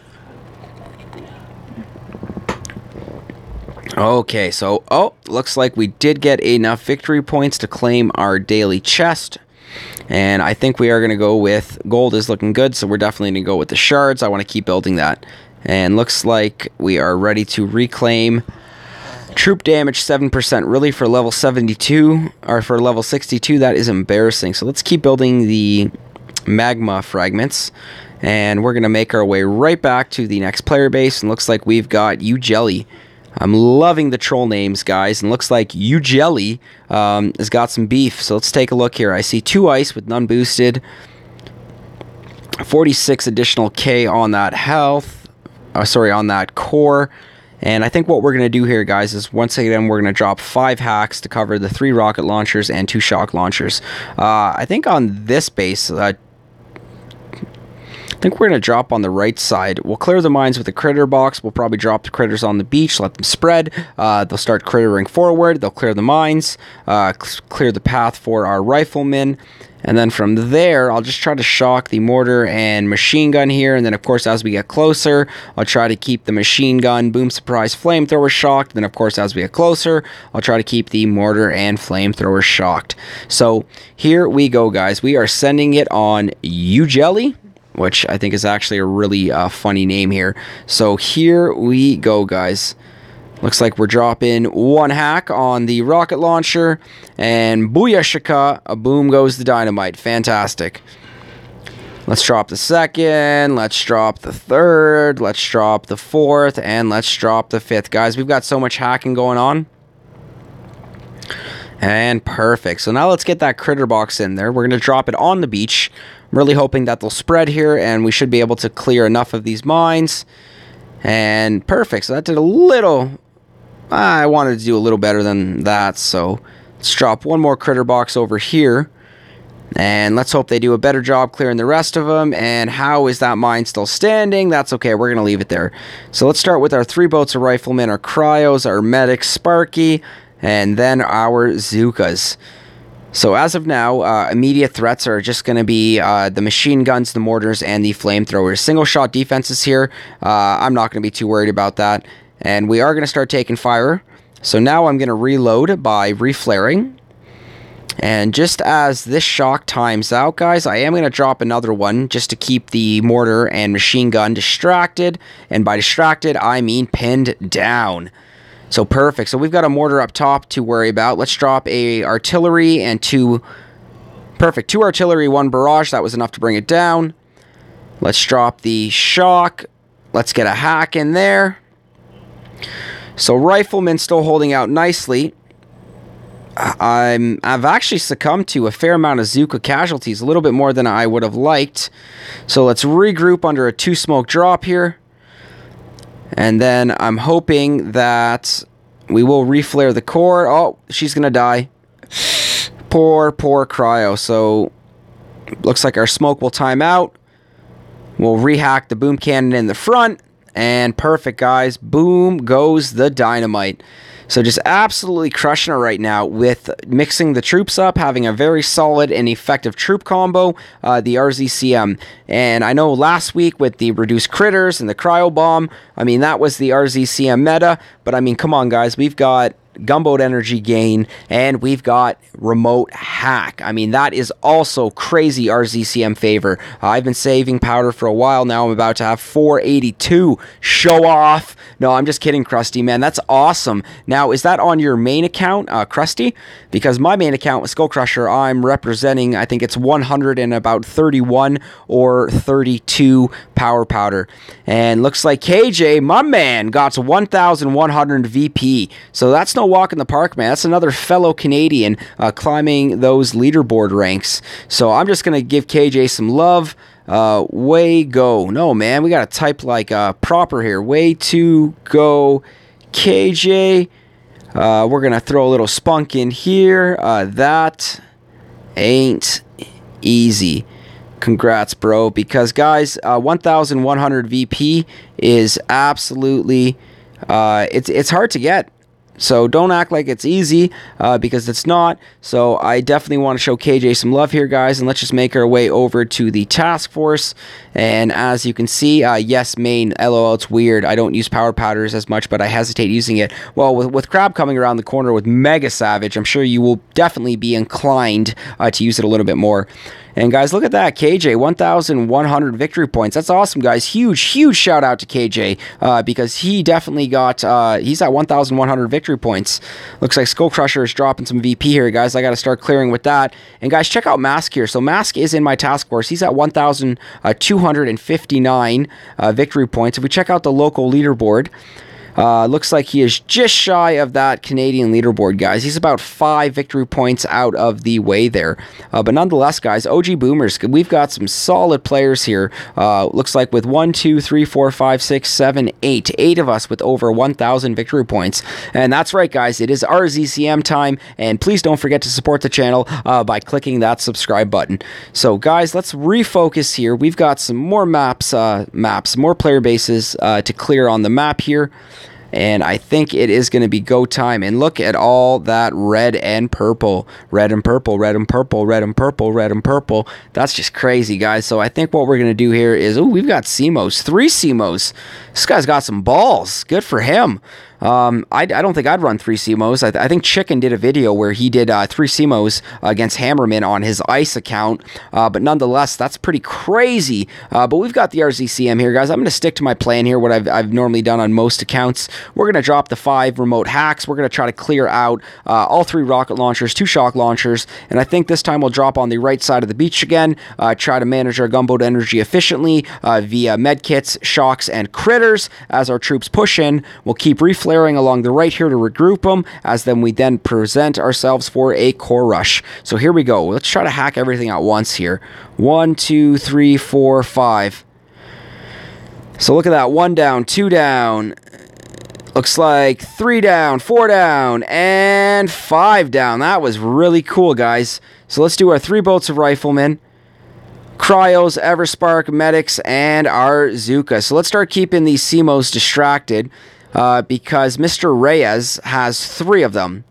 Okay, so, looks like we did get enough victory points to claim our daily chest. And I think we are going to go with, gold is looking good, so we're definitely going to go with the shards. I want to keep building that. And looks like we are ready to reclaim troop damage 7%. Really, for level 72, or for level 62, that is embarrassing. So let's keep building the magma fragments. And we're going to make our way right back to the next player base. And looks like we've got U-Jelly. I'm loving the troll names, guys, and looks like U-Jelly has got some beef. So let's take a look here. I see 2 ice with none boosted, 46 additional K on that health, on that core. And I think what we're going to do here, guys, is once again we're going to drop 5 hacks to cover the 3 rocket launchers and 2 shock launchers. I think on this base, I think we're going to drop on the right side. We'll clear the mines with the critter box. We'll probably drop the critters on the beach, let them spread. They'll start crittering forward. They'll clear the mines, clear the path for our riflemen. And then from there, I'll just try to shock the mortar and machine gun here. And then, of course, as we get closer, I'll try to keep the machine gun, boom, surprise, flamethrower shocked. Then, of course, as we get closer, I'll try to keep the mortar and flamethrower shocked. So here we go, guys. We are sending it on U-Jelly, which I think is actually a really funny name here. So here we go, guys. Looks like we're dropping 1 hack on the rocket launcher, and booyah, a boom goes the dynamite. Fantastic. Let's drop the 2nd, let's drop the 3rd, let's drop the 4th, and let's drop the 5th. Guys, we've got so much hacking going on. And perfect. So now let's get that critter box in there. We're going to drop it on the beach. I'm really hoping that they'll spread here, and we should be able to clear enough of these mines. And perfect. So that did a little... I wanted to do a little better than that. So let's drop 1 more critter box over here. And let's hope they do a better job clearing the rest of them. And how is that mine still standing? That's okay. We're going to leave it there. So let's start with our 3 boats of riflemen, our Cryos, our medic, Sparky, and then our Zookas. So as of now, immediate threats are just going to be the machine guns, the mortars, and the flamethrowers. Single shot defenses here. I'm not going to be too worried about that. And we are going to start taking fire. So now I'm going to reload by reflaring. And just as this shock times out, guys, I am going to drop another one just to keep the mortar and machine gun distracted. And by distracted, I mean pinned down. So perfect. So we've got a mortar up top to worry about. Let's drop a artillery and 2... Perfect. 2 artillery, 1 barrage. That was enough to bring it down. Let's drop the shock. Let's get a hack in there. So riflemen still holding out nicely. I've actually succumbed to a fair amount of Zooka casualties, a little bit more than I would have liked. So let's regroup under a 2 smoke drop here. And then I'm hoping that we will reflare the core. Oh, she's going to die. Poor Cryo. So looks like our smoke will time out. We'll rehack the boom cannon in the front. And perfect, guys. Boom goes the dynamite. So just absolutely crushing it right now with mixing the troops up, having a very solid and effective troop combo, the RZCM. And I know last week with the reduced critters and the cryo bomb, I mean, that was the RZCM meta. But I mean, come on, guys. We've got gunboat energy gain, and we've got remote hack. I mean, that is also crazy RZCM favor. I've been saving powder for a while now. I'm about to have 482. Show off. No, I'm just kidding, Krusty, man. That's awesome. Now, is that on your main account, Krusty? Because my main account with SkullCrusher, I'm representing, I think it's 131 or 32 power powder. And looks like KJ, my man, got to 1,100 VP. So that's no walk in the park, man. That's another fellow Canadian climbing those leaderboard ranks. So I'm just going to give KJ some love. Way go. No, man, we got to type like proper here. Way to go, KJ. We're going to throw a little spunk in here. That ain't easy. Congrats, bro. Because, guys, 1,100 VP is absolutely... it's hard to get. So don't act like it's easy, because it's not. So I definitely want to show KJ some love here, guys, and let's just make our way over to the task force. And as you can see, yes, main, LOL, it's weird. I don't use power powders as much, but I hesitate using it. Well, with Crab coming around the corner with Mega Savage, I'm sure you will definitely be inclined to use it a little bit more. And guys, look at that, KJ, 1,100 victory points. That's awesome, guys. Huge shout out to KJ, because he definitely got, he's at 1,100 victory points. Looks like SkullCrusher is dropping some VP here, guys. I got to start clearing with that. And guys, check out Mask here. So Mask is in my task force. He's at 1,259 victory points. If we check out the local leaderboard, looks like he is just shy of that Canadian leaderboard, guys. He's about 5 victory points out of the way there. But nonetheless, guys, OG Boomers, we've got some solid players here. Looks like with 1, 2, 3, 4, 5, 6, 7, 8. 8 of us with over 1,000 victory points. And that's right, guys. It is RZCM time. And please don't forget to support the channel by clicking that subscribe button. So, guys, let's refocus here. We've got some more more player bases to clear on the map here. And I think it is going to be go time. And look at all that red and purple. Red and purple, red and purple, red and purple, red and purple. That's just crazy, guys. So I think what we're going to do here is, oh, we've got CMOs. 3 CMOs. This guy's got some balls. Good for him. I don't think I'd run 3 CMOs. I think Chicken did a video where he did 3 CMOs against Hammerman on his ICE account. But nonetheless, that's pretty crazy. But we've got the RZCM here, guys. I'm going to stick to my plan here, what I've normally done on most accounts. We're going to drop the 5 remote hacks. We're going to try to clear out all 3 rocket launchers, 2 shock launchers. And I think this time we'll drop on the right side of the beach again. Try to manage our gunboat energy efficiently via medkits, shocks, and critters. As our troops push in, we'll keep reflaring along the right here to regroup them, as then we then present ourselves for a core rush. So here we go. Let's try to hack everything at once here. 1, 2, 3, 4, 5. So look at that. 1 down, 2 down. Looks like 3 down, 4 down, and 5 down. That was really cool, guys. So let's do our 3 boats of Riflemen, Cryos, Everspark, Medics, and our Zookas. So let's start keeping these CMOs distracted. Because Mr. Reyes has 3 of them.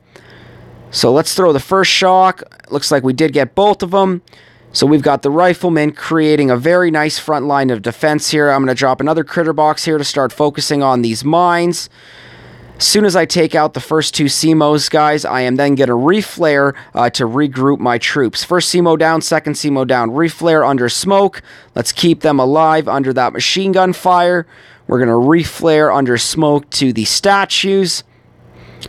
So let's throw the first shock. Looks like we did get both of them. So we've got the Rifleman creating a very nice front line of defense here. I'm going to drop another critter box here to start focusing on these mines. As soon as I take out the first 2 CMOs, guys, I am then going to reflare to regroup my troops. First CMO down, second CMO down. Reflare under smoke. Let's keep them alive under that machine gun fire. We're going to reflare under smoke to the statues.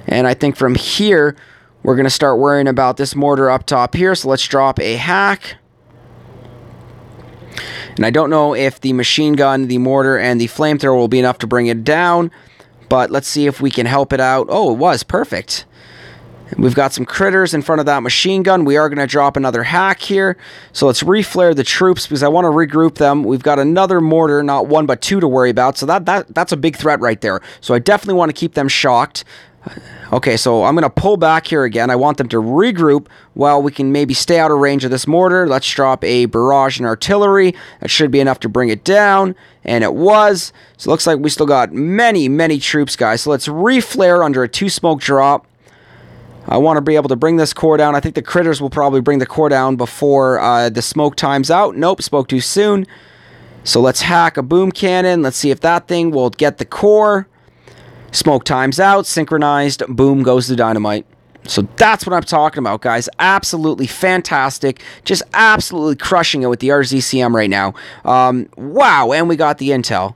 And I think from here, we're going to start worrying about this mortar up top here. So let's drop a hack. And I don't know if the machine gun, the mortar, and the flamethrower will be enough to bring it down. But let's see if we can help it out. Oh, it was. Perfect. We've got some critters in front of that machine gun. We are going to drop another hack here. So let's reflare the troops because I want to regroup them. We've got another mortar, not 1 but 2 to worry about. So that's a big threat right there. So I definitely want to keep them shocked. Okay, so I'm going to pull back here again. I want them to regroup while we can maybe stay out of range of this mortar. Let's drop a barrage and artillery. That should be enough to bring it down. And it was. So it looks like we still got many troops, guys. So let's reflare under a 2 smoke drop. I want to be able to bring this core down. I think the critters will probably bring the core down before the smoke time's out. Nope, spoke too soon. So let's hack a boom cannon. Let's see if that thing will get the core. Smoke times out, synchronized, boom goes the dynamite. So that's what I'm talking about, guys. Absolutely fantastic. Just absolutely crushing it with the RZCM right now. Wow, and we got the intel.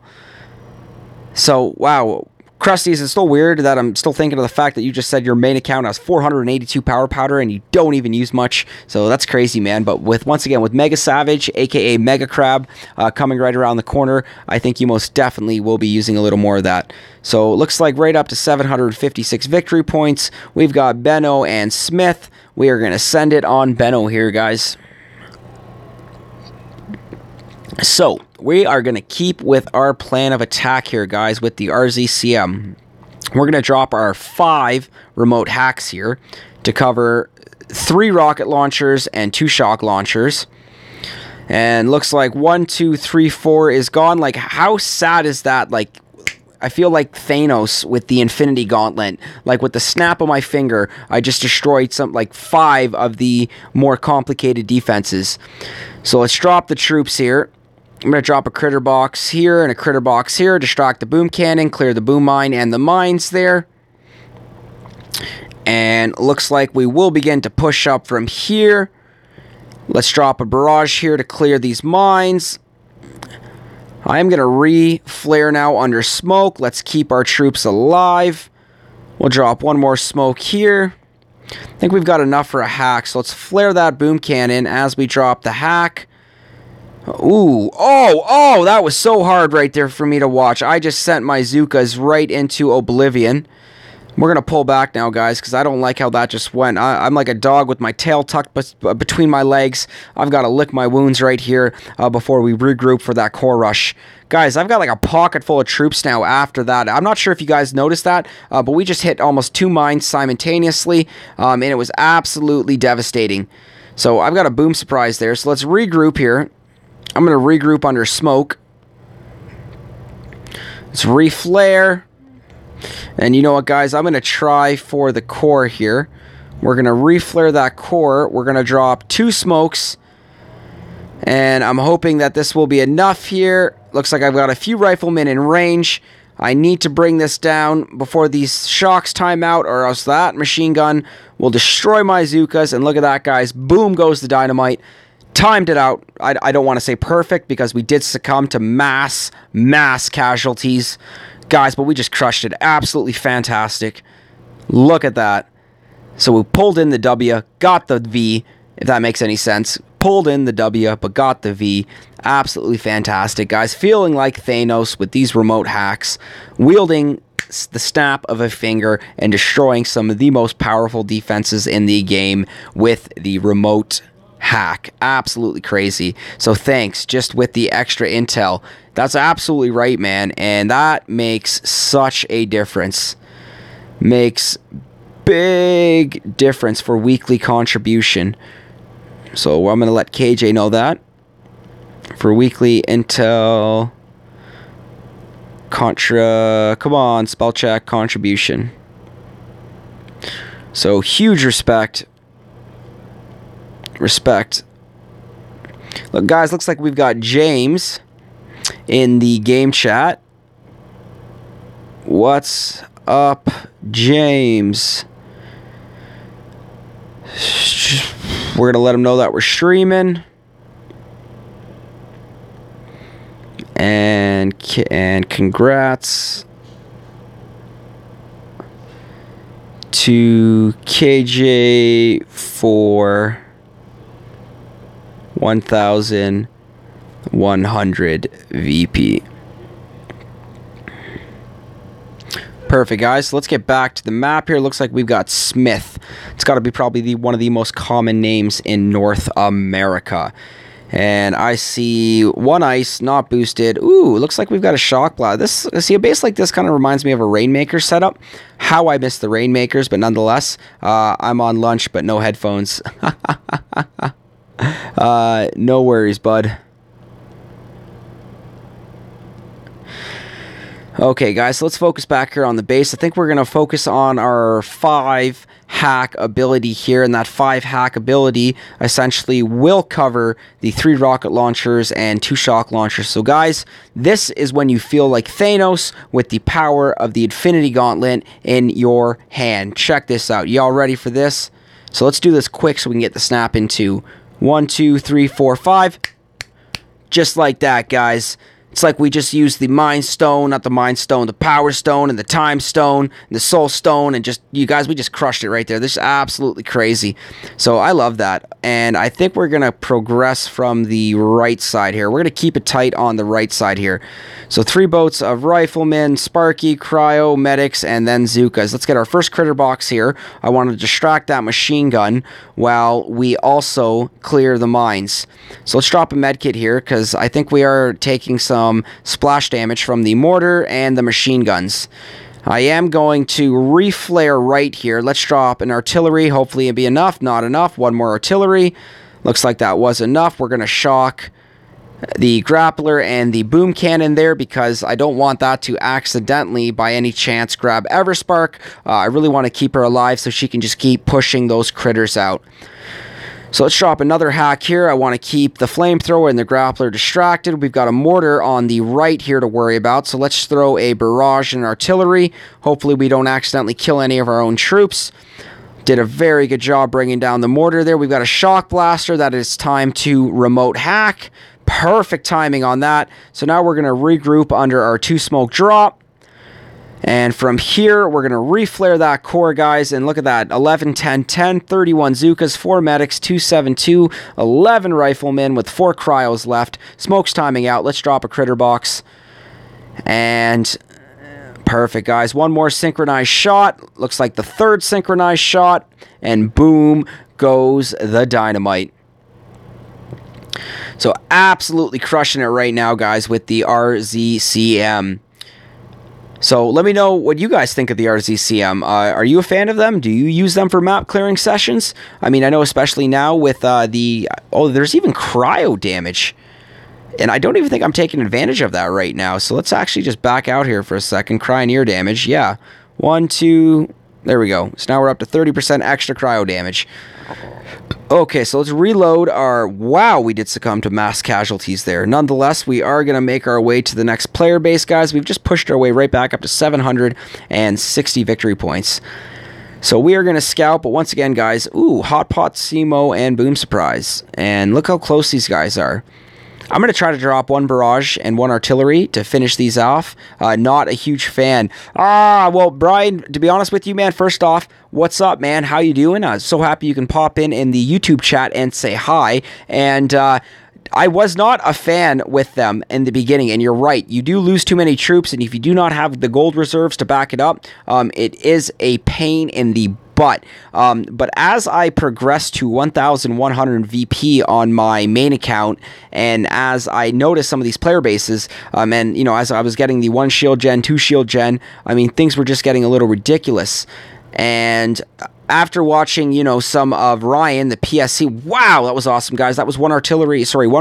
So, wow. Krusties, it's still weird that I'm still thinking of the fact that you just said your main account has 482 power powder and you don't even use much. So that's crazy, man. But once again, with Mega Savage, aka Mega Crab, coming right around the corner, I think you most definitely will be using a little more of that. So it looks like right up to 756 victory points. We've got Benno and Smith. We are going to send it on Benno here, guys. So, we are going to keep with our plan of attack here, guys, with the RZCM. We're going to drop our 5 remote hacks here to cover 3 rocket launchers and 2 shock launchers. And looks like 1, 2, 3, 4 is gone. Like, how sad is that? Like, I feel like Thanos with the Infinity Gauntlet. Like, with the snap of my finger, I just destroyed like 5 of the more complicated defenses. So, let's drop the troops here. I'm going to drop a critter box here and a critter box here, distract the boom cannon, clear the boom mine and the mines there. And looks like we will begin to push up from here. Let's drop a barrage here to clear these mines. I am going to re-flare now under smoke. Let's keep our troops alive. We'll drop one more smoke here. I think we've got enough for a hack, so let's flare that boom cannon as we drop the hack. Ooh, oh, that was so hard right there for me to watch. I just sent my Zookas right into oblivion. We're going to pull back now, guys, because I don't like how that just went. I'm like a dog with my tail tucked between my legs. I've got to lick my wounds right here before we regroup for that core rush. Guys, I've got like a pocket full of troops now after that. I'm not sure if you guys noticed that, but we just hit almost 2 mines simultaneously, and it was absolutely devastating. So I've got a boom surprise there, so let's regroup here. I'm going to regroup under smoke. Let's reflare. And you know what, guys? I'm going to try for the core here. We're going to reflare that core. We're going to drop 2 smokes. And I'm hoping that this will be enough here. Looks like I've got a few riflemen in range. I need to bring this down before these shocks time out, or else that machine gun will destroy my Zookas. And look at that, guys. Boom goes the dynamite. Timed it out. I don't want to say perfect because we did succumb to mass casualties. Guys, but we just crushed it. Absolutely fantastic. Look at that. So we pulled in the W, got the V, if that makes any sense. Pulled in the W, but got the V. Absolutely fantastic, guys. Feeling like Thanos with these remote hacks. Wielding the snap of a finger and destroying some of the most powerful defenses in the game with the remote hack. Absolutely crazy. So thanks, just with the extra intel. That's absolutely right, man, and that makes such a difference. Makes big difference for weekly contribution. So I'm going to let KJ know that. For weekly intel contra, come on, spell check contribution. So huge respect. Look, guys, looks like we've got James in the game chat. What's up, James? We're gonna let him know that we're streaming. And congrats to KJ for 1,100 VP. Perfect, guys. So let's get back to the map here. Looks like we've got Smith. It's got to be probably one of the most common names in North America. And I see 1 ice, not boosted. Ooh, looks like we've got a shock blast. See, a base like this kind of reminds me of a Rainmaker setup. How I miss the Rainmakers, but nonetheless, I'm on lunch, but no headphones. No worries, bud. Okay, guys, so let's focus back here on the base. I think we're going to focus on our 5 hack ability here, and that 5 hack ability essentially will cover the 3 rocket launchers and 2 shock launchers. So, guys, this is when you feel like Thanos with the power of the Infinity Gauntlet in your hand. Check this out. Y'all ready for this? So let's do this quick so we can get the snap into 1, 2, 3, 4, 5. Just like that, guys. It's like we just used the Mind Stone, not the Mind Stone, the Power Stone, and the Time Stone, and the Soul Stone, and just, you guys, we just crushed it right there. This is absolutely crazy. So I love that. And I think we're going to progress from the right side here. We're going to keep it tight on the right side here. So 3 boats of Riflemen, Sparky, Cryo, Medics, and then Zookas. Let's get our first critter box here. I want to distract that machine gun while we also clear the mines. So let's drop a medkit here, because I think we are taking some splash damage from the mortar and the machine guns. I am going to reflare right here. Let's drop an artillery. Hopefully it'll be enough. Not enough. 1 more artillery. Looks like that was enough. We're going to shock the grappler and the boom cannon there, because I don't want that to accidentally, by any chance, grab Everspark. I really want to keep her alive so she can just keep pushing those critters out. So let's drop another hack here. I want to keep the flamethrower and the grappler distracted. We've got a mortar on the right here to worry about. So let's throw a barrage and artillery. Hopefully we don't accidentally kill any of our own troops. Did a very good job bringing down the mortar there. We've got a shock blaster that it's time to remote hack. Perfect timing on that. So now we're going to regroup under our 2 smoke drop. And from here, we're going to reflare that core, guys. And look at that. 11, 10, 10, 31 Zookas, 4 medics, 2, 7, 2, 11 riflemen with 4 cryos left. Smoke's timing out. Let's drop a critter box. And perfect, guys. 1 more synchronized shot. Looks like the 3rd synchronized shot. And boom goes the dynamite. So absolutely crushing it right now, guys, with the RZCM. So let me know what you guys think of the RZCM. Are you a fan of them? Do you use them for map clearing sessions? I mean, I know especially now with there's even cryo damage. And I don't even think I'm taking advantage of that right now. So let's actually just back out here for a second. Cryoneer damage, yeah. 1, 2, there we go. So now we're up to 30% extra cryo damage. Okay, so let's reload our... Wow, we did succumb to mass casualties there. Nonetheless, we are going to make our way to the next player base, guys. We've just pushed our way right back up to 760 victory points. So we are going to scout, but once again, guys, ooh, Hot Pot, Simo, and Boom Surprise. And look how close these guys are. I'm going to try to drop 1 barrage and 1 artillery to finish these off. Not a huge fan. Well, Brian, to be honest with you, man, first off, what's up, man? How you doing? So happy you can pop in the YouTube chat and say hi. And I was not a fan with them in the beginning, and you're right. You do lose too many troops, and if you do not have the gold reserves to back it up, it is a pain in the butt. But as I progressed to 1,100 VP on my main account, and as I noticed some of these player bases, and, you know, as I was getting the 1 shield gen, 2 shield gen, I mean, things were just getting a little ridiculous. And after watching, you know, some of Ryan, the PSC, wow, that was awesome, guys. That was 1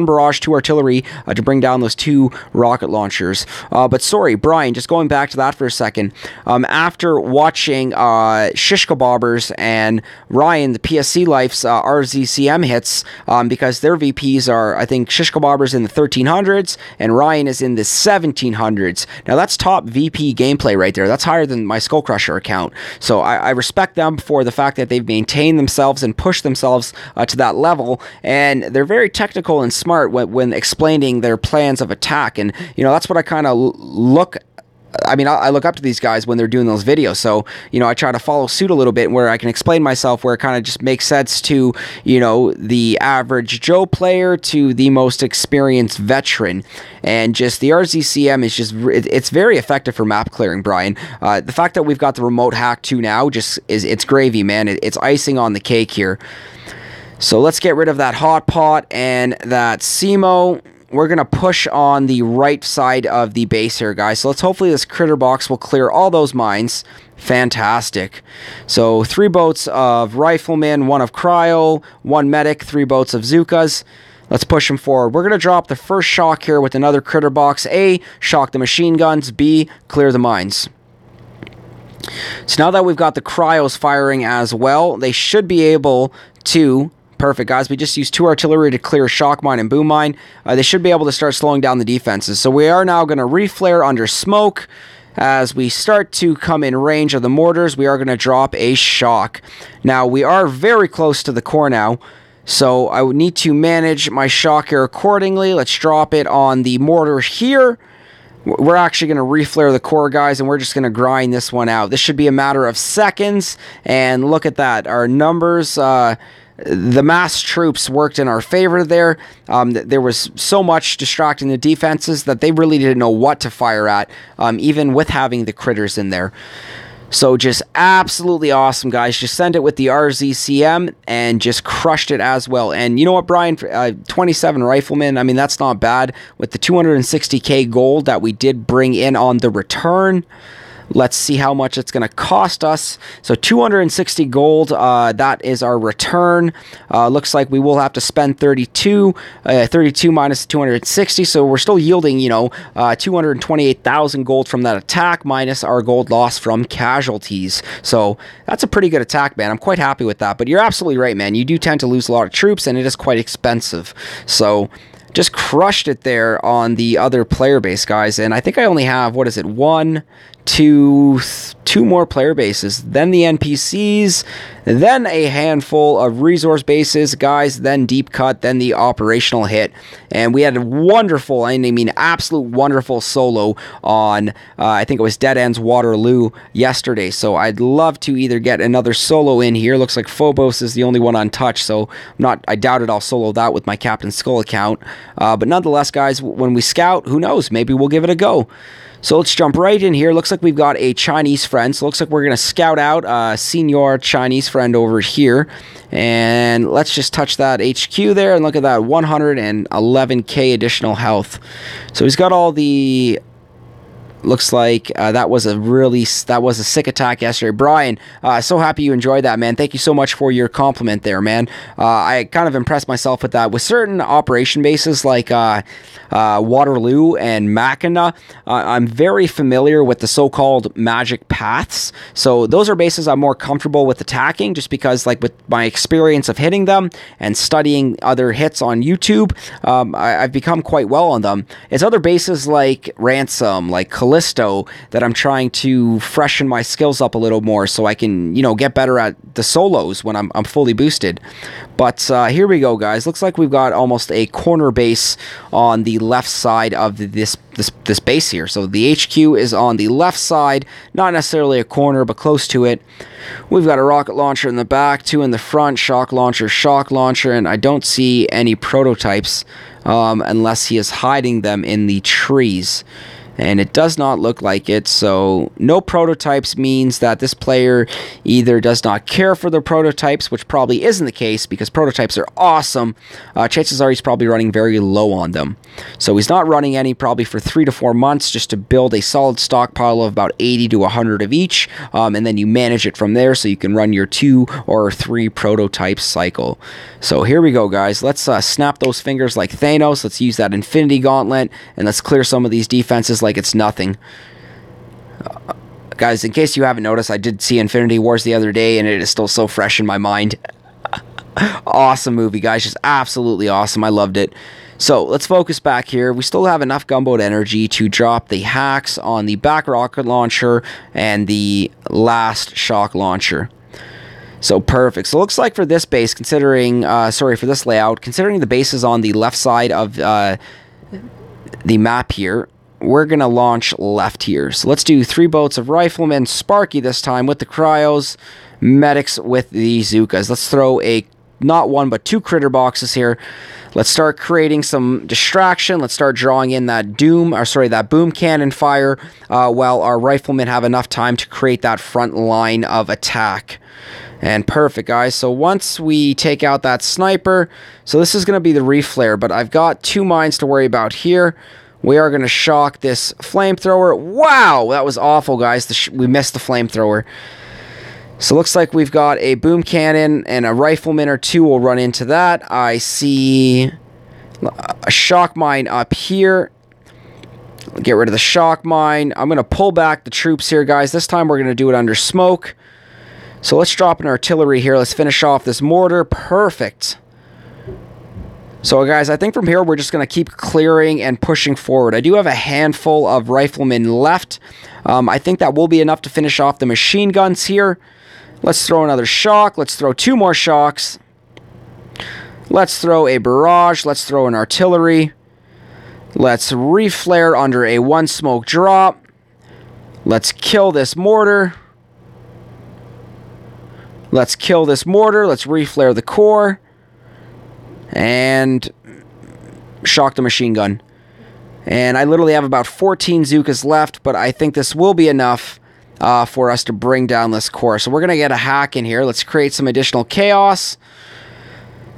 barrage, 2 artillery to bring down those 2 rocket launchers. But sorry, Brian, just going back to that for a second. After watching Shishka Bobbers and Ryan, the PSC Life's RZCM hits, because their VPs are, I think, Shishka Bobbers in the 1300s and Ryan is in the 1700s. Now, that's top VP gameplay right there. That's higher than my SkullCrusher account. So I respect them for the fact that they've maintained themselves and pushed themselves to that level, and they're very technical and smart when explaining their plans of attack. And, you know, that's what I kind of look I look up to these guys when they're doing those videos. So, you know, I try to follow suit a little bit where I can explain myself, where it kind of just makes sense to, you know, the average Joe player to the most experienced veteran. And just the RZCM is just, it's very effective for map clearing, Brian. The fact that we've got the remote hack too now just it's gravy, man. It's icing on the cake here. So let's get rid of that hot pot and that Simo. We're going to push on the right side of the base here, guys. So let's hopefully this critter box will clear all those mines. Fantastic. So 3 boats of Rifleman, 1 of Cryo, 1 medic, 3 boats of Zookas. Let's push them forward. We're going to drop the first shock here with another critter box. A, shock the machine guns. B, clear the mines. So now that we've got the cryos firing as well, they should be able to... Perfect, guys. We just used 2 artillery to clear shock mine and boom mine. They should be able to start slowing down the defenses. So we are now going to reflare under smoke. As we start to come in range of the mortars, we are going to drop a shock. Now, we are very close to the core now, so I would need to manage my shock here accordingly. Let's drop it on the mortar here. We're actually going to reflare the core, guys, and we're just going to grind this one out. This should be a matter of seconds, and look at that. Our numbers... the mass troops worked in our favor there. There was so much distracting the defenses that they really didn't know what to fire at, even with having the critters in there. So just absolutely awesome, guys. Just send it with the RZCM and just crushed it as well. And you know what, Brian? 27 Rifleman, I mean, that's not bad. With the 260k gold that we did bring in on the return, let's see how much it's going to cost us. So 260 gold, that is our return. Looks like we will have to spend 32 minus 260, so we're still yielding, 228,000 gold from that attack, minus our gold loss from casualties. So that's a pretty good attack, man. I'm quite happy with that, but you're absolutely right, man. You do tend to lose a lot of troops, and it is quite expensive. So... just crushed it there on the other player base, guys. And I think I only have, what is it, 1, 2 more player bases, then the NPCs, then a handful of resource bases, guys, then deep cut, then the operational hit. And we had a wonderful, I mean, absolute wonderful solo on, I think it was Dead Ends Waterloo yesterday. So I'd love to either get another solo in here. Looks like Phobos is the only one untouched, so I doubt it, I'll solo that with my Cpt.Skull account. But nonetheless, guys, when we scout, who knows, maybe we'll give it a go. So let's jump right in here. Looks like we've got a Chinese friend. So looks like we're going to scout out a senior Chinese friend over here. And let's just touch that HQ there. And look at that, 111k additional health. So he's got all the... Looks like that was a sick attack yesterday. Brian, so happy you enjoyed that, man. Thank you so much for your compliment there, man. I kind of impressed myself with that. With certain operation bases like Waterloo and Mackinac, I'm very familiar with the so-called magic paths. So those are bases I'm more comfortable with attacking, just because, like, with my experience of hitting them and studying other hits on YouTube, I've become quite well on them. It's other bases like Ransom, like Callisto, that I'm trying to freshen my skills up a little more so I can, get better at the solos when I'm fully boosted. But here we go, guys. Looks like we've got almost a corner base on the left side of this base here. So the HQ is on the left side, not necessarily a corner, but close to it. We've got a rocket launcher in the back, 2 in the front, shock launcher, and I don't see any prototypes unless he is hiding them in the trees. And it does not look like it, so no prototypes means that this player either does not care for the prototypes, which probably isn't the case because prototypes are awesome. Chances are he's probably running very low on them. So he's not running any probably for 3 to 4 months just to build a solid stockpile of about 80 to 100 of each, and then you manage it from there so you can run your 2 or 3 prototype cycle. So here we go, guys. Let's snap those fingers like Thanos. Let's use that Infinity Gauntlet, and let's clear some of these defenses like it's nothing. Guys, in case you haven't noticed, I did see Infinity Wars the other day, and it is still so fresh in my mind. Awesome movie, guys. Just absolutely awesome. I loved it. So let's focus back here. We still have enough gunboat energy to drop the hacks on the back rocket launcher and the last shock launcher. So perfect. So it looks like for this base, considering, for this layout, considering the base is on the left side of the map here, we're going to launch left here. So let's do 3 boats of Riflemen, Sparky this time with the Cryos, Medics with the Zookas. Let's throw not 1 but 2 critter boxes here. Let's start creating some distraction. Let's start drawing in that boom cannon fire while our Riflemen have enough time to create that front line of attack. And perfect, guys. So once we take out that sniper, so this is going to be the reflare, but I've got 2 mines to worry about here. We are going to shock this flamethrower. Wow, that was awful, guys. We missed the flamethrower. So looks like we've got a boom cannon and a Rifleman or 2 will run into that. I see A shock mine up here. Get rid of the shock mine. I'm going to pull back the troops here, guys. This time we're going to do it under smoke. So let's drop an artillery here. Let's finish off this mortar. Perfect. So, guys, I think from here we're just going to keep clearing and pushing forward. I do have a handful of riflemen left. I think that will be enough to finish off the machine guns here. Let's throw another shock. Let's throw 2 more shocks. Let's throw a barrage. Let's throw an artillery. Let's reflare under a 1 smoke drop. Let's kill this mortar. Let's kill this mortar. Let's reflare the core. And shock the machine gun. And I literally have about 14 Zookas left, but I think this will be enough for us to bring down this core. So we're going to get a hack in here. Let's create some additional chaos.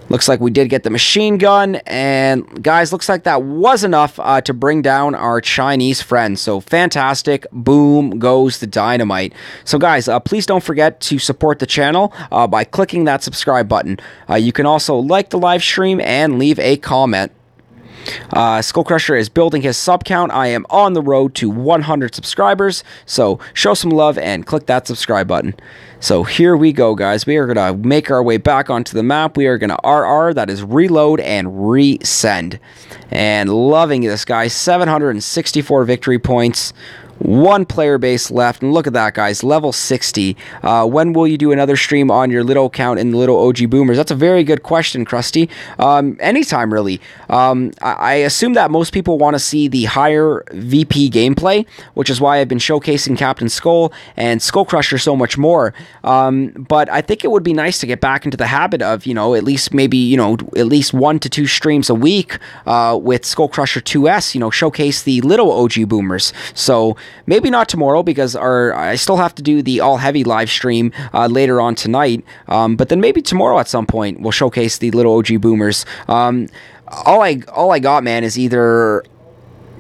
Looks like we did get the machine gun, and guys, looks like that was enough to bring down our Chinese friends. So fantastic. Boom goes the dynamite. So guys, please don't forget to support the channel by clicking that subscribe button. You can also like the live stream and leave a comment. SkullCrusher is building his sub count. I am on the road to 100 subscribers, so show some love and click that subscribe button. So here we go, guys. We are going to make our way back onto the map. We are going to RR, that is reload and resend. And loving this, guys. 764 victory points. 1 player base left, and look at that, guys, level 60. When will you do another stream on your little account in the little OG Boomers? That's a very good question, Krusty. Anytime, really. I assume that most people want to see the higher VP gameplay, which is why I've been showcasing Cpt.Skull and SkullCrusher so much more. But I think it would be nice to get back into the habit of, at least maybe, at least 1 to 2 streams a week with SkullCrusher 2S, showcase the little OG Boomers. So maybe not tomorrow, because I still have to do the all heavy live stream later on tonight. But then maybe tomorrow at some point we'll showcase the little OG Boomers. All I got, man, is either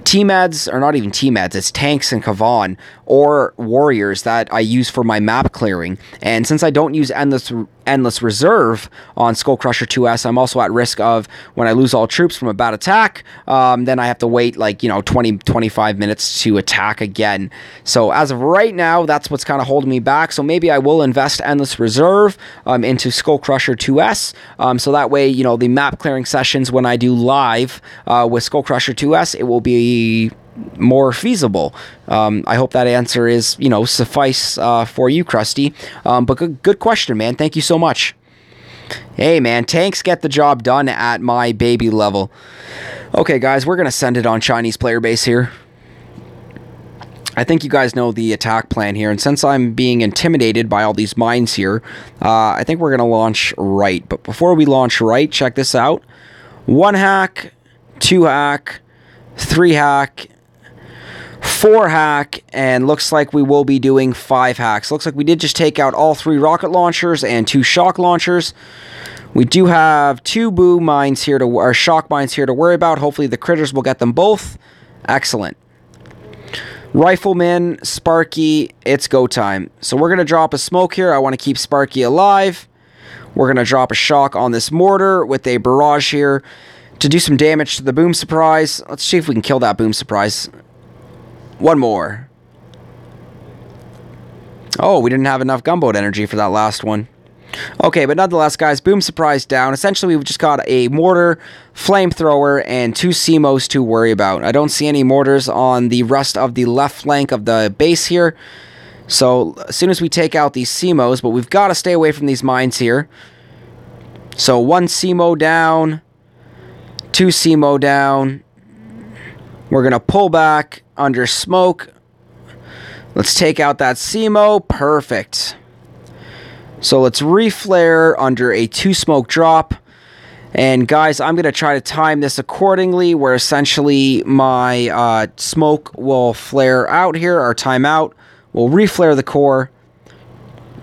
T-Meds, or not even T-Meds, it's tanks and Kavan, or warriors that I use for my map clearing. And since I don't use endless reserve on SkullCrusher 2S, I'm also at risk of, when I lose all troops from a bad attack, then I have to wait like 20-25 minutes to attack again. So as of right now, that's what's kind of holding me back. So maybe I will invest endless reserve into SkullCrusher 2S, so that way the map clearing sessions when I do live with SkullCrusher 2S, it will be more feasible. I hope that answer is, suffice for you, Krusty. But good question, man. Thank you so much. Hey, man, tanks get the job done at my baby level. Okay, guys, we're going to send it on Chinese player base here. I think you guys know the attack plan here, and since I'm being intimidated by all these mines here, I think we're going to launch right. But before we launch right, check this out. 1 hack, 2 hack, 3 hack, 4 hack, and looks like we will be doing 5 hacks. Looks like we did just take out all 3 rocket launchers and 2 shock launchers. We do have 2 boom mines here or shock mines here to worry about. Hopefully the critters will get them both. Excellent. Rifleman, Sparky, it's go time. So we're going to drop a smoke here. I want to keep Sparky alive. We're going to drop a shock on this mortar with a barrage here to do some damage to the boom surprise. Let's see if we can kill that boom surprise. 1 more. Oh, we didn't have enough gunboat energy for that last one. Okay, but nonetheless, guys, boom surprise down. Essentially, we've just got a mortar, flamethrower, and 2 CMOs to worry about. I don't see any mortars on the rest of the left flank of the base here. So, as soon as we take out these CMOs, but we've got to stay away from these mines here. So, 1 CMO down, 2 CMO down. We're going to pull back under smoke. Let's take out that CMO. Perfect. So let's reflare under a 2 smoke drop. And guys, I'm going to try to time this accordingly, where essentially my smoke will flare out here, or time out. We'll reflare the core.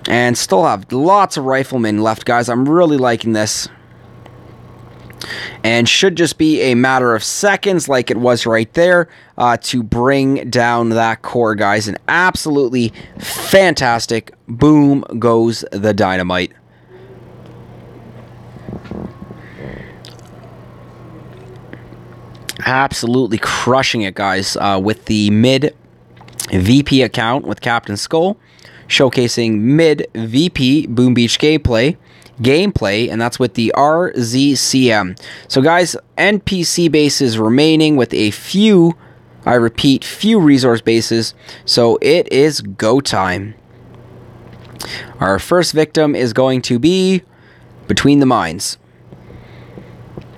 And still have lots of riflemen left, guys. I'm really liking this. And should just be a matter of seconds, like it was right there, to bring down that core, guys. And absolutely fantastic. Boom goes the dynamite. Absolutely crushing it, guys, with the mid VP account with Cpt.Skull, showcasing mid VP Boom Beach gameplay, and that's with the RZCM. So guys, NPC bases remaining with a few, I repeat, few resource bases, so it is go time. Our first victim is going to be between the mines.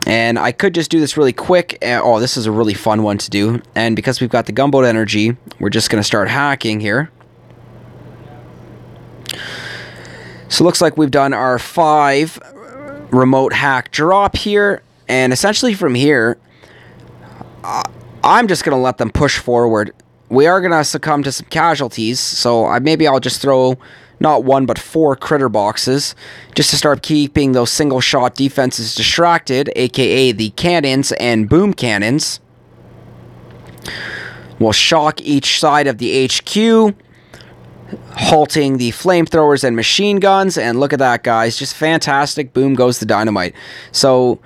And I could just do this really quick. Oh, this is a really fun one to do. And because we've got the gunboat energy, we're just going to start hacking here. So it looks like we've done our 5 remote hack drop here. And essentially from here, I'm just going to let them push forward. We are going to succumb to some casualties. So maybe I'll just throw not 1 but 4 critter boxes just to start keeping those single shot defenses distracted, aka the cannons and boom cannons. We'll shock each side of the HQ, halting the flamethrowers and machine guns, and look at that, guys, just fantastic. Boom goes the dynamite. So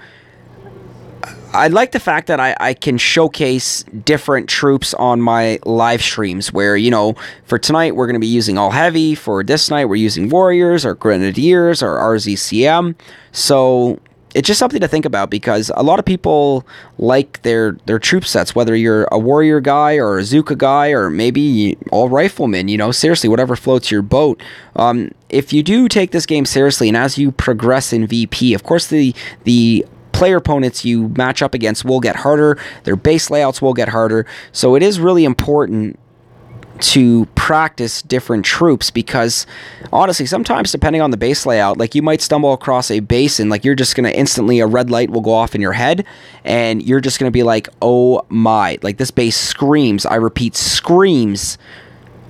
I like the fact that I can showcase different troops on my live streams where, you know, for tonight we're going to be using all heavy. For this night we're using warriors or grenadiers or RZCM. So it's just something to think about because a lot of people like their troop sets, whether you're a warrior guy or a Zooka guy or maybe all riflemen, you know, seriously, whatever floats your boat. If you do take this game seriously and as you progress in VP, of course the player opponents you match up against will get harder, their base layouts will get harder, so it is really important to practice different troops because honestly sometimes depending on the base layout, like you might stumble across a base and like you're just gonna instantly, a red light will go off in your head and you're just gonna be like, oh my, like this base screams, I repeat, screams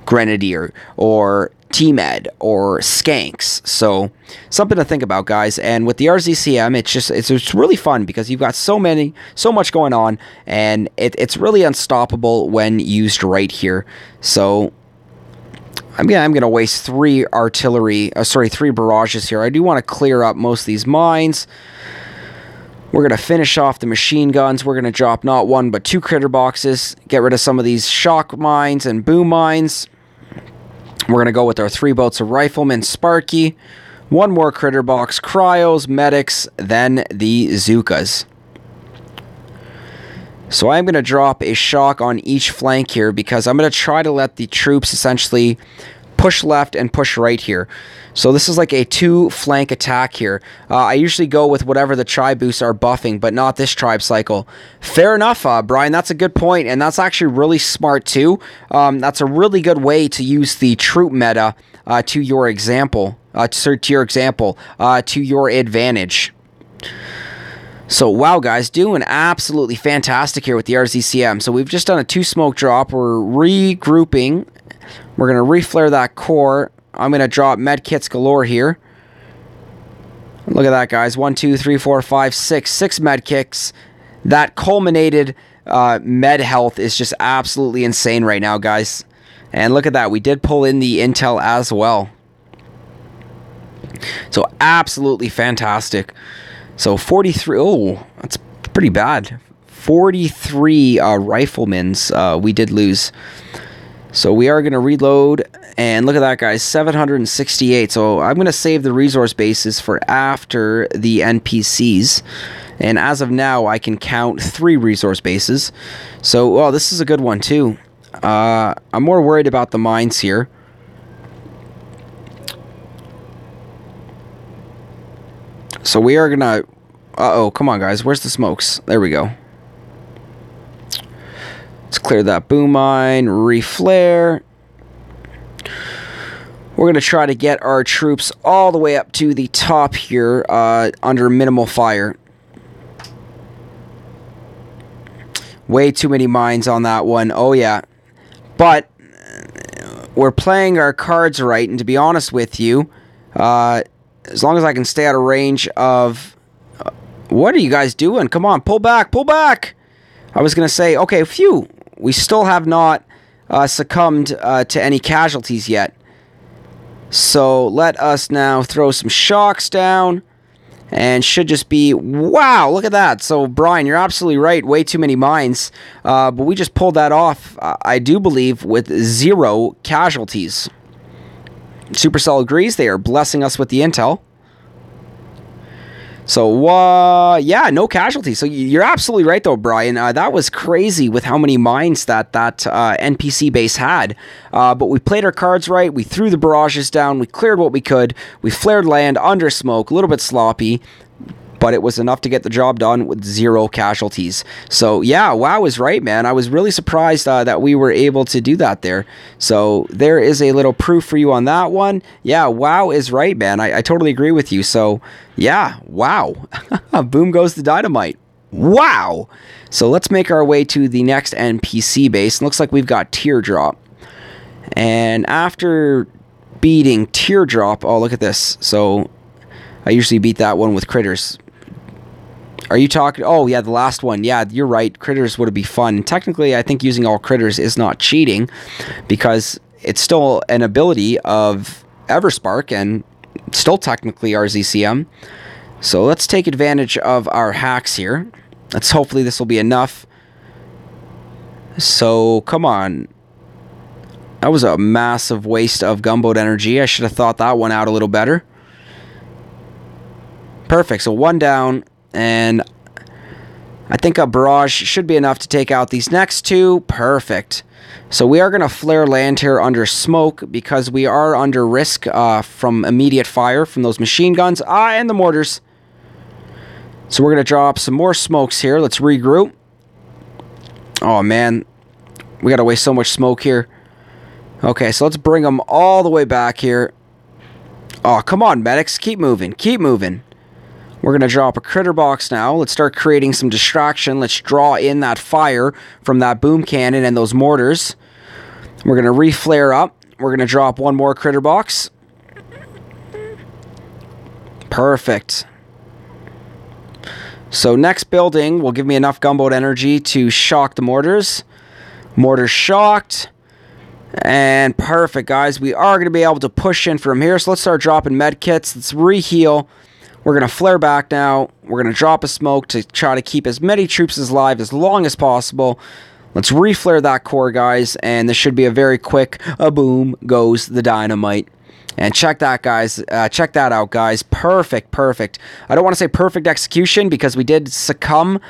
Grenadier or T-Med or Skanks. So something to think about, guys. And with the RZCM, it's really fun because you've got so much going on, and it's really unstoppable when used right here. So I'm gonna waste 3 barrages here. I do want to clear up most of these mines. We're going to finish off the machine guns. We're going to drop not 1 but 2 critter boxes, get rid of some of these shock mines and boom mines. We're going to go with our 3 boats of riflemen, Sparky, 1 more critter box, Cryos, medics, then the Zookas. So I'm going to drop a shock on each flank here because I'm going to try to let the troops essentially push left and push right here. So this is like a 2 flank attack here. I usually go with whatever the tribe boosts are buffing, but not this tribe cycle. Fair enough, Brian. That's a good point, and that's actually really smart too. That's a really good way to use the troop meta to your advantage. So wow, guys, doing absolutely fantastic here with the RZCM. So we've just done a 2 smoke drop. We're regrouping. We're going to reflare that core. I'm going to drop med kits galore here. Look at that, guys. 1, 2, 3, 4, 5, 6. 6 med kits. That culminated med health is just absolutely insane right now, guys. And look at that. We did pull in the intel as well. So absolutely fantastic. So 43. Oh, that's pretty bad. 43 riflemen we did lose. So we are going to reload, and look at that, guys, 768. So I'm going to save the resource bases for after the NPCs, and as of now, I can count 3 resource bases. So, well, this is a good one, too. I'm more worried about the mines here. So we are going to... Uh-oh, come on, guys, where's the smokes? There we go. Let's clear that boom mine, reflare. We're going to try to get our troops all the way up to the top here under minimal fire. Way too many mines on that one. Oh, yeah. But we're playing our cards right, and to be honest with you, as long as I can stay out of range of... what are you guys doing? Come on, pull back, pull back! I was going to say, okay, phew. We still have not succumbed to any casualties yet. So let us now throw some shocks down. and should just be, wow, look at that. So Brian, you're absolutely right, way too many mines, but we just pulled that off, I do believe, with 0 casualties. Supercell agrees, they are blessing us with the intel. So, yeah, no casualties. So you're absolutely right, though, Brian. That was crazy with how many mines that NPC base had. But we played our cards right. We threw the barrages down. We cleared what we could. We flared land under smoke, a little bit sloppy. But it was enough to get the job done with 0 casualties. So, yeah, WoW is right, man. I was really surprised that we were able to do that there. So, there is a little proof for you on that one. Yeah, WoW is right, man. I totally agree with you. So, yeah, wow. Boom goes the dynamite. Wow. So, let's make our way to the next NPC base. Looks like we've got Teardrop. And after beating Teardrop, oh, look at this. So, I usually beat that one with Critters. Are you talking? Oh, yeah, the last one. Yeah, you're right. Critters would be fun. Technically, I think using all Critters is not cheating because it's still an ability of Everspark and still technically RZCM. So let's take advantage of our hacks here. Hopefully this will be enough. So, come on. That was a massive waste of gunboat energy. I should have thought that one out a little better. Perfect. So 1 down. And I think a barrage should be enough to take out these next 2. Perfect. So we are going to flare land here under smoke because we are under risk from immediate fire from those machine guns. And the mortars. So we're going to drop some more smokes here. Let's regroup. Oh, man. We got to waste so much smoke here. Okay, so let's bring them all the way back here. Oh, come on, medics. Keep moving. Keep moving. We're going to drop a critter box now. Let's start creating some distraction. Let's draw in that fire from that boom cannon and those mortars. We're going to re-flare up. We're going to drop 1 more critter box. Perfect. So next building will give me enough gunboat energy to shock the mortars. Mortars shocked. And perfect, guys. We are going to be able to push in from here. So let's start dropping med kits. Let's re-heal. We're going to flare back now. We're going to drop a smoke to try to keep as many troops alive as long as possible. Let's re-flare that core, guys. And this should be a very quick, boom goes the dynamite. And check that, guys. Check that out, guys. Perfect, perfect. I don't want to say perfect execution because we did succumb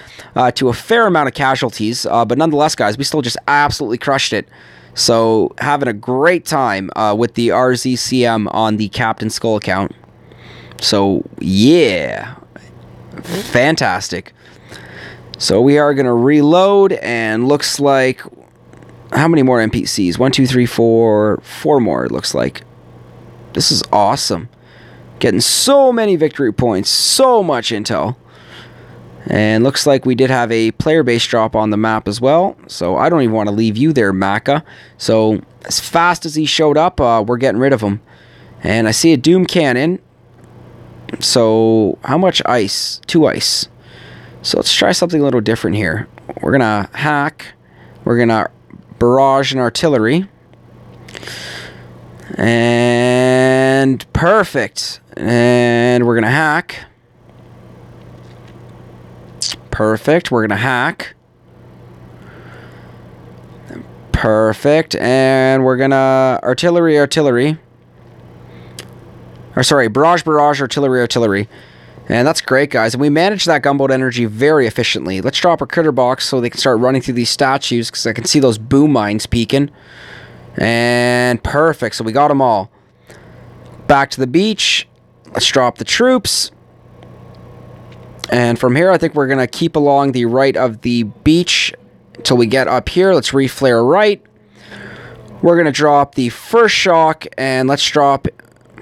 to a fair amount of casualties. But nonetheless, guys, we still just absolutely crushed it. So having a great time with the RZCM on the Cpt.Skull account. So, yeah, fantastic. So we are going to reload, and looks like, how many more NPCs? 1, 2, 3, 4 more, it looks like. This is awesome. Getting so many victory points, so much intel. And looks like we did have a player base drop on the map as well. So I don't even want to leave you there, Maka. So as fast as he showed up, we're getting rid of him. And I see a Doom Cannon. So, how much ice? 2 ice. So, let's try something a little different here. We're going to hack. We're going to barrage and artillery. And perfect. And we're going to hack. Perfect. We're going to hack. Perfect. And we're going to artillery. Or sorry, barrage, artillery. And that's great, guys. And we managed that gunboat energy very efficiently. Let's drop a critter box so they can start running through these statues because I can see those boom mines peeking. And perfect. So we got them all. Back to the beach. Let's drop the troops. And from here, I think we're going to keep along the right of the beach until we get up here. Let's re-flare right. We're going to drop the first shock, and let's drop...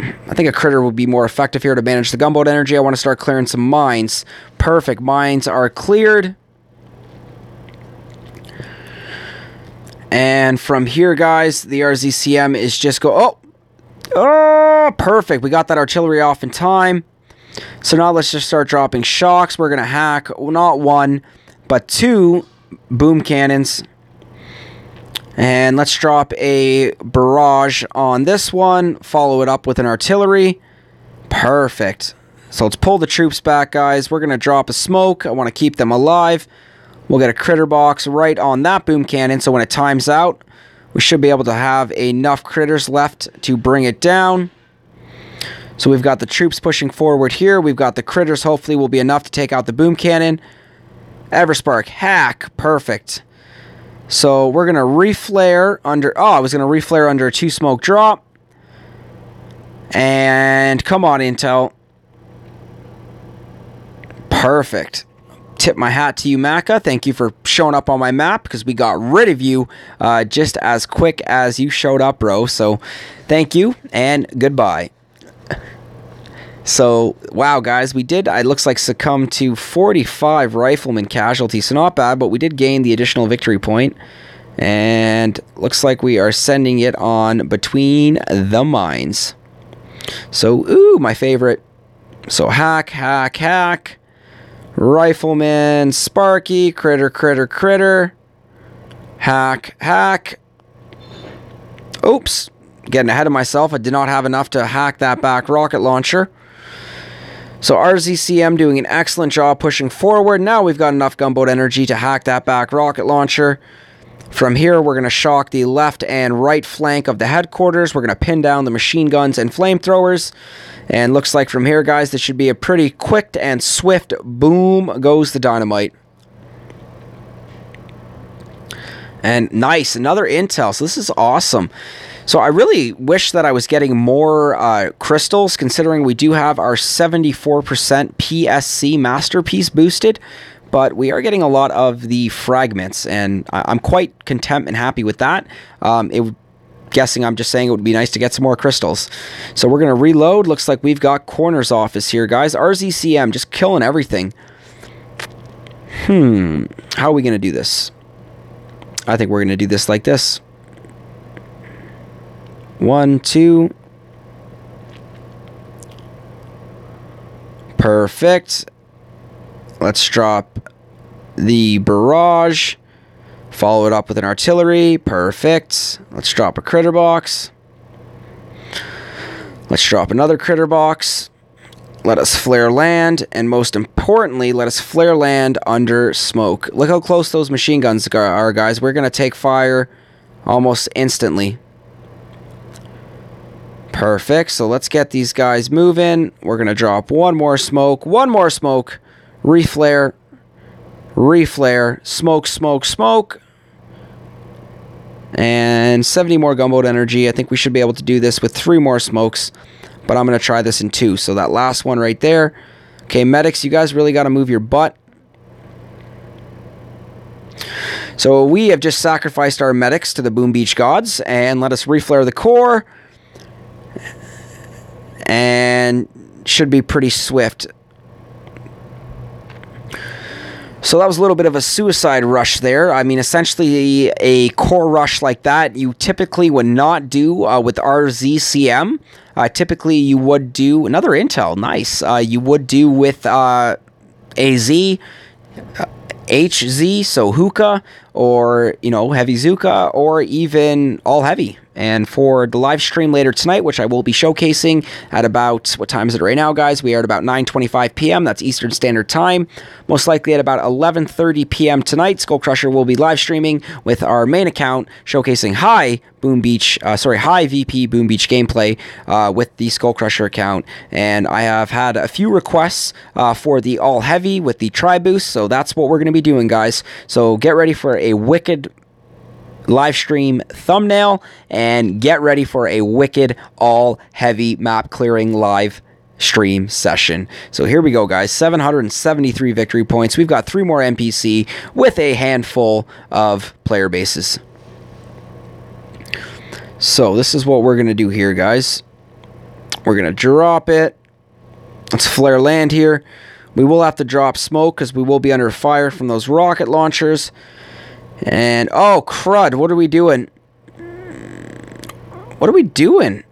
I think a critter would be more effective here to manage the gunboat energy. I want to start clearing some mines. Perfect. Mines are cleared. And from here, guys, the RZCM is just go... Oh, perfect. We got that artillery off in time. So now let's just start dropping shocks. We're going to hack not 1, but 2 boom cannons. And let's drop a barrage on this one. Follow it up with an artillery. Perfect. So let's pull the troops back, guys. We're going to drop a smoke. I want to keep them alive. We'll get a critter box right on that boom cannon, so when it times out, we should be able to have enough critters left to bring it down. So we've got the troops pushing forward here. We've got the critters, hopefully will be enough to take out the boom cannon. Everspark, hack, perfect. So we're going to reflare under... Oh, I was going to reflare under a 2-smoke drop. And come on, Intel. Perfect. Tip my hat to you, Maka. Thank you for showing up on my map, because we got rid of you just as quick as you showed up, bro. So thank you and goodbye. So, wow, guys, we did, it looks like, succumb to 45 Rifleman casualties. So not bad, but we did gain the additional victory point. And looks like we are sending it on between the mines. So, ooh, my favorite. So, hack, hack, hack. Rifleman, Sparky, critter, critter, critter. Hack, hack. Oops. Getting ahead of myself. I did not have enough to hack that back rocket launcher. So RZCM doing an excellent job pushing forward. Now we've got enough gunboat energy to hack that back rocket launcher. From here, we're going to shock the left and right flank of the headquarters. We're going to pin down the machine guns and flamethrowers. And looks like from here, guys, this should be a pretty quick and swift boom goes the dynamite. And nice, another intel. So this is awesome. So I really wish that I was getting more crystals, considering we do have our 74% PSC masterpiece boosted. But we are getting a lot of the fragments, and I'm quite content and happy with that. Guessing I'm just saying it would be nice to get some more crystals. So we're going to reload. Looks like we've got Corner's office here, guys. RZCM just killing everything. How are we going to do this? I think we're going to do this like this. 1, 2. Perfect. Let's drop the barrage. Follow it up with an artillery. Perfect. Let's drop a critter box. Let's drop another critter box. Let us flare land. And most importantly, let us flare land under smoke. Look how close those machine guns are, guys. We're going to take fire almost instantly. Perfect. So let's get these guys moving. We're going to drop one more smoke. One more smoke. Reflare. Reflare. Smoke, smoke, smoke. And 70 more gunboat energy. I think we should be able to do this with 3 more smokes. But I'm going to try this in 2. So that last one right there. Okay, medics, you guys really got to move your butt. So we have just sacrificed our medics to the Boom Beach gods. And let us reflare the core. And should be pretty swift. So that was a little bit of a suicide rush there. I mean, essentially a core rush like that you typically would not do with RZCM. Typically you would do another intel. Nice. You would do with AZ, HZ, so Hookah, or, you know, Heavy Zooka, or even all heavy. And for the live stream later tonight, which I will be showcasing at about, what time is it right now, guys? We are at about 9:25 p.m. That's Eastern Standard Time. Most likely at about 11:30 p.m. tonight, SkullCrusher will be live streaming with our main account, showcasing high VP Boom Beach gameplay with the SkullCrusher account. And I have had a few requests for the all heavy with the tri boost, so that's what we're going to be doing, guys. So get ready for a wicked live stream thumbnail, and get ready for a wicked all heavy map clearing live stream session. So here we go, guys. 773 victory points. We've got 3 more NPC with a handful of player bases. So this is what we're going to do here, guys. We're going to drop it. Let's flare land here. We will have to drop smoke because we will be under fire from those rocket launchers. And, oh, crud, what are we doing? What are we doing?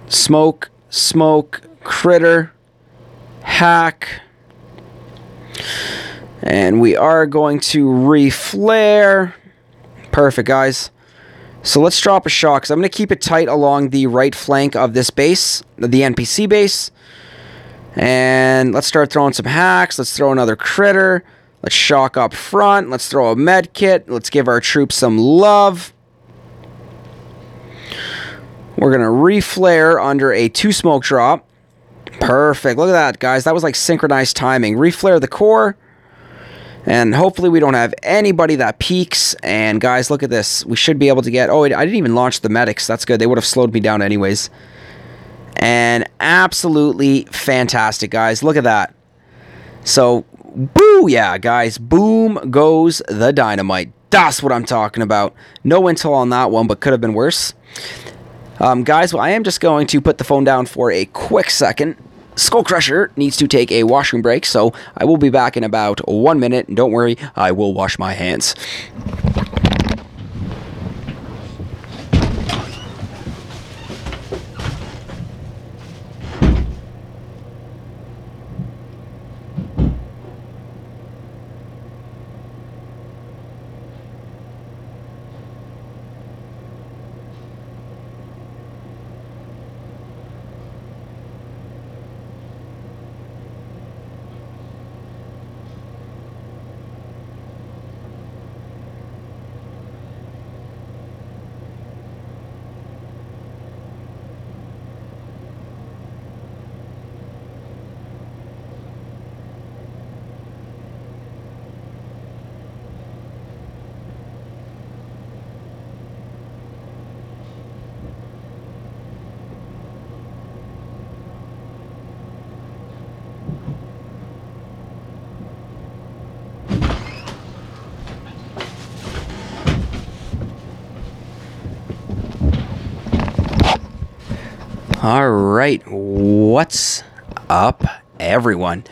Smoke, smoke, critter, hack. And we are going to reflare. Perfect, guys. So let's drop a shot, because I'm going to keep it tight along the right flank of this base, the NPC base. And let's start throwing some hacks. Let's throw another critter. Let's shock up front. Let's throw a med kit. Let's give our troops some love. We're going to reflare under a 2 smoke drop. Perfect. Look at that, guys. That was like synchronized timing. Reflare the core. And hopefully we don't have anybody that peaks. And guys, look at this. We should be able to get... Oh, I didn't even launch the medics. That's good. They would have slowed me down anyways. And absolutely fantastic, guys. Look at that. So, booyah, guys. Boom goes the dynamite. That's what I'm talking about. No intel on that one, but could have been worse. Guys, well, I am just going to put the phone down for a quick second. SkullCrusher needs to take a washroom break, so I will be back in about 1 minute. And don't worry, I will wash my hands. Alright, what's up, everyone?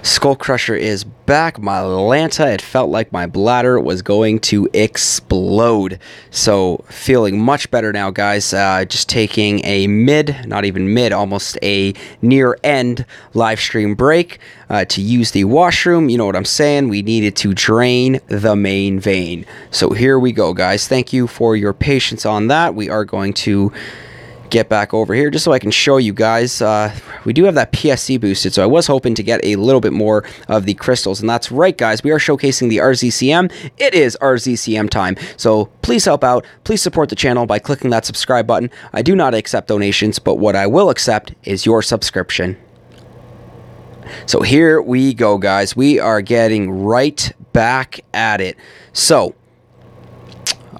SkullCrusher is back. My Lanta, it felt like my bladder was going to explode. So, feeling much better now, guys. Just taking a not even mid, almost a near-end live stream break to use the washroom. You know what I'm saying? We needed to drain the main vein. So, here we go, guys. Thank you for your patience on that. We are going to get back over here just so I can show you guys. We do have that PSC boosted, so I was hoping to get a little bit more of the crystals. And that's right, guys. We are showcasing the RZCM. It is RZCM time. So please help out. Please support the channel by clicking that subscribe button. I do not accept donations, but what I will accept is your subscription. So here we go, guys. We are getting right back at it. So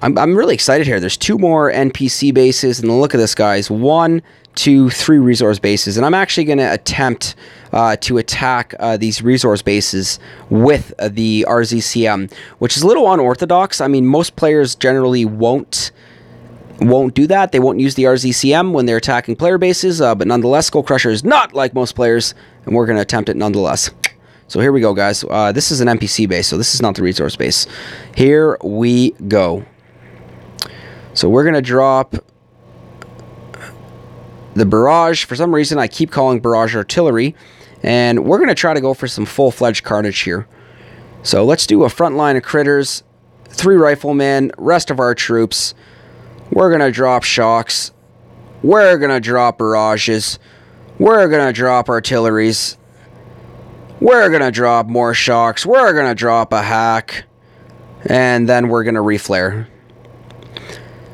I'm really excited here. There's 2 more NPC bases, and look at this, guys. 1, 2, 3 resource bases, and I'm actually going to attempt to attack these resource bases with the RZCM, which is a little unorthodox. I mean, most players generally won't do that. They won't use the RZCM when they're attacking player bases, but nonetheless, SkullCrusher is not like most players, and we're going to attempt it nonetheless. So here we go, guys. This is an NPC base, so this is not the resource base. Here we go. So we're going to drop the barrage. For some reason, I keep calling barrage artillery. And we're going to try to go for some full-fledged carnage here. So let's do a front line of critters, 3 riflemen, rest of our troops. We're going to drop shocks. We're going to drop barrages. We're going to drop artilleries. We're going to drop more shocks. We're going to drop a hack. And then we're going to reflare.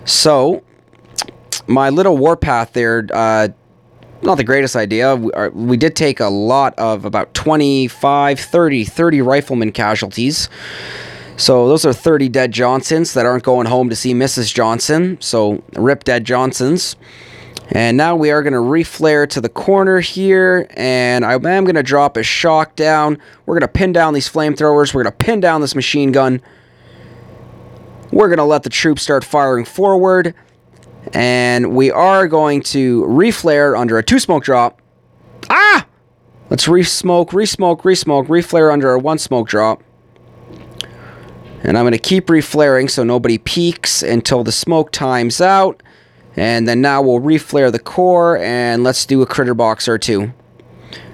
So, my little warpath there, not the greatest idea. We did take a lot of about 25, 30 rifleman casualties. So, those are 30 dead Johnsons that aren't going home to see Mrs. Johnson. So, rip dead Johnsons. And now we are going to reflare to the corner here. And I am going to drop a shock down. We're going to pin down these flamethrowers. We're going to pin down this machine gun. We're going to let the troops start firing forward. And we are going to reflare under a 2 smoke drop. Ah! Let's re-smoke, reflare under a 1 smoke drop. And I'm going to keep reflaring so nobody peeks until the smoke times out. And then now we'll reflare the core, and let's do a critter box or 2.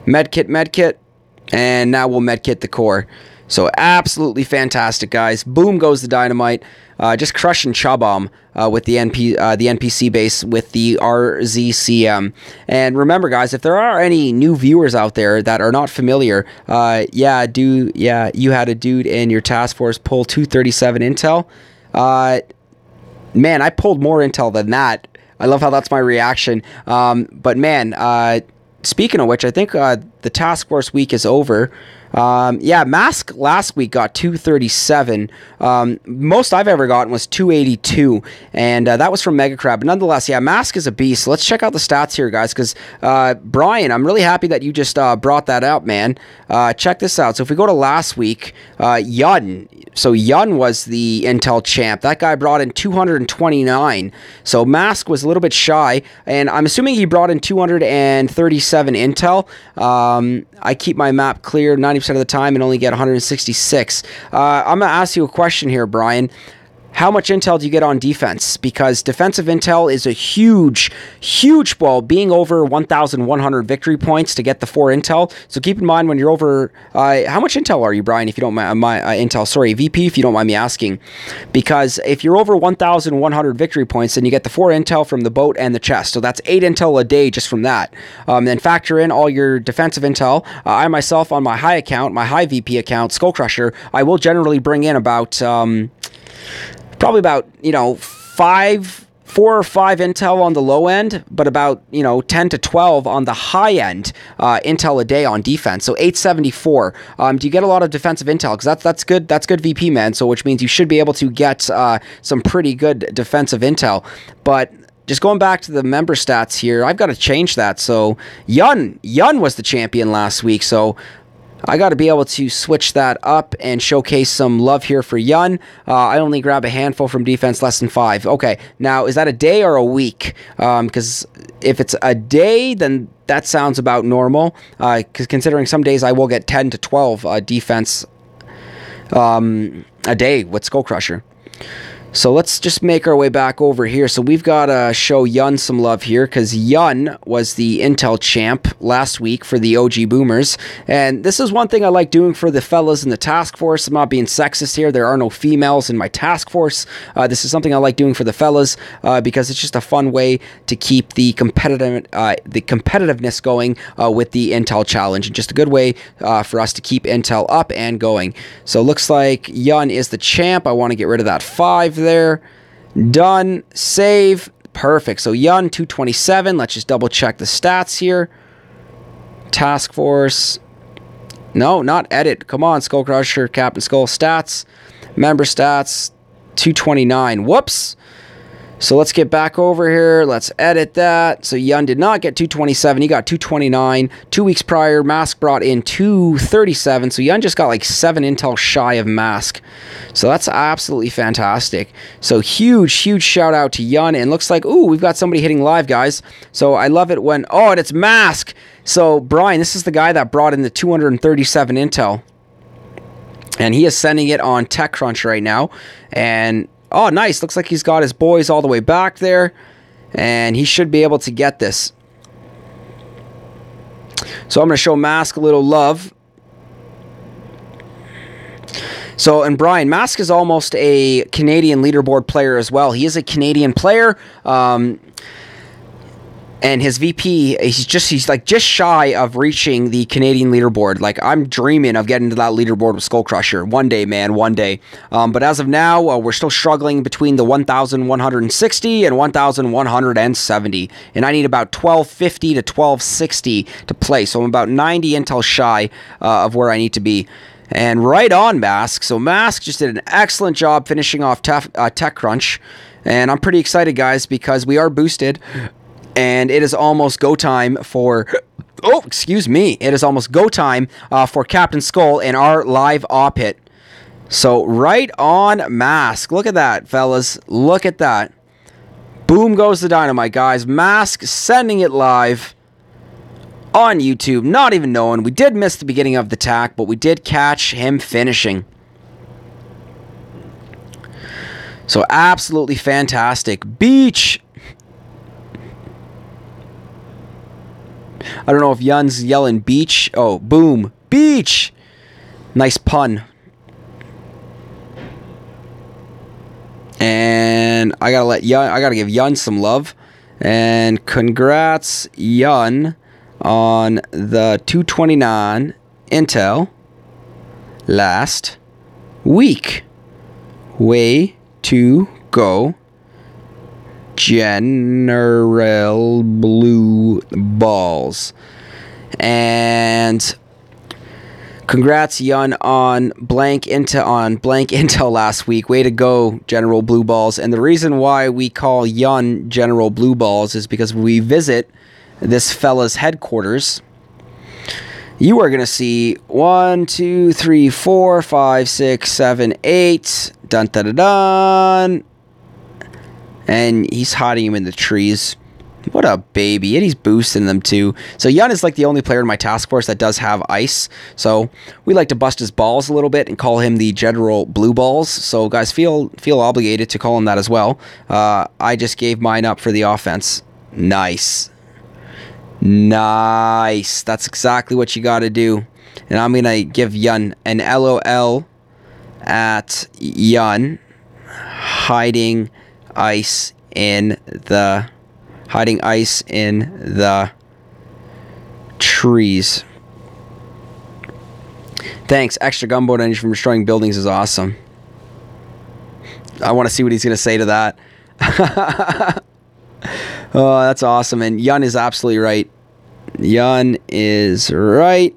Medkit. And now we'll medkit the core. So absolutely fantastic, guys. Boom goes the dynamite. just crushing Chubom with the NPC base with the RZCM. And remember, guys, if there are any new viewers out there that are not familiar, you had a dude in your task force pull 237 intel. Man, I pulled more intel than that. I love how that's my reaction. But man, speaking of which, I think the task force week is over. Mask last week got 237. Most I've ever gotten was 282, and that was from Mega Crab. But nonetheless, yeah, Mask is a beast. So let's check out the stats here, guys, because Brian, I'm really happy that you just brought that up, man. Check this out. So if we go to last week, Yun. So Yun was the Intel champ. That guy brought in 229. So Mask was a little bit shy, and I'm assuming he brought in 237 Intel. I keep my map clear 90% of the time and only get 166. I'm going to ask you a question here, Brian. How much intel do you get on defense? Because defensive intel is a huge ball, being over 1,100 victory points to get the 4 intel. So keep in mind when you're over, how much intel are you, Brian, if you don't mind, VP, if you don't mind me asking? Because if you're over 1,100 victory points, then you get the 4 intel from the boat and the chest. So that's 8 intel a day just from that. Then factor in all your defensive intel. I myself, on my high account, my high VP account, SkullCrusher, I will generally bring in about... probably about, 4 or 5 intel on the low end, but about, 10 to 12 on the high end intel a day on defense. So 874. Do you get a lot of defensive intel? Because that's good. That's good VP, man. So which means you should be able to get some pretty good defensive intel. But just going back to the member stats here, I've got to change that. So Yun was the champion last week. So I got to be able to switch that up and showcase some love here for Yun. I only grab a handful from defense, less than 5. Okay, now is that a day or a week? Because if it's a day, then that sounds about normal. Because considering some days I will get 10 to 12 defense a day with SkullCrusher. So let's just make our way back over here. So we've got to show Yun some love here because Yun was the Intel champ last week for the OG Boomers. And this is one thing I like doing for the fellas in the task force. I'm not being sexist here. There are no females in my task force. This is something I like doing for the fellas because it's just a fun way to keep the competitiveness going with the Intel challenge. And just a good way for us to keep Intel up and going. So it looks like Yun is the champ. I want to get rid of that 5 there. Done. Save. Perfect. So Yun 227. Let's just double check the stats here. Task force. No, not edit. Come on, SkullCrusher, Captain Skull stats. Member stats 229. Whoops. So let's get back over here. Let's edit that. So Yun did not get 227. He got 229. 2 weeks prior, Mask brought in 237. So Yun just got like 7 intel shy of Mask. So that's absolutely fantastic. So huge shout out to Yun. And looks like, ooh, we've got somebody hitting live, guys. So I love it when, oh, and it's Mask. So Brian, this is the guy that brought in the 237 intel. And he is sending it on TechCrunch right now. And oh, nice. Looks like he's got his boys all the way back there. And he should be able to get this. So I'm going to show Mask a little love. So, and Brian, Mask is almost a Canadian leaderboard player as well. He is a Canadian player. And his VP, he's just shy of reaching the Canadian leaderboard. Like, I'm dreaming of getting to that leaderboard with SkullCrusher. One day, man, one day. But as of now, we're still struggling between the 1,160 and 1,170. And I need about 1,250 to 1,260 to play. So I'm about 90 intel shy of where I need to be. And right on, Mask. So Mask just did an excellent job finishing off TechCrunch. And I'm pretty excited, guys, because we are boosted. And it is almost go time for... Oh, excuse me. It is almost go time for Captain Skull in our live op hit. So, right on, Mask. Look at that, fellas. Look at that. Boom goes the dynamite, guys. Mask sending it live on YouTube. Not even knowing. We did miss the beginning of the attack, but we did catch him finishing. So, absolutely fantastic. Beach... I don't know if Yun's yelling beach. Oh, boom. Beach! Nice pun. And I gotta give Yun some love. And congrats, Yun, on the 229 intel last week. Way to go, General Blue Balls. And congrats, Yun, on blank intel last week. Way to go, General Blue Balls. And the reason why we call Yun General Blue Balls is because we visit this fella's headquarters. You are going to see 1, 2, 3, 4, 5, 6, 7, 8. Dun, dun, dun, dun. And he's hiding him in the trees. What a baby. And he's boosting them too. So Yun is like the only player in my task force that does have ice. So we like to bust his balls a little bit and call him the General Blue Balls. So guys, feel obligated to call him that as well. I just gave mine up for the offense. Nice. Nice. That's exactly what you got to do. And I'm going to give Yun an LOL at Yun hiding ice in the trees. Thanks. Extra gunboat energy from destroying buildings is awesome. I want to see what he's going to say to that. Oh, that's awesome. And Yun is absolutely right. Yun is right.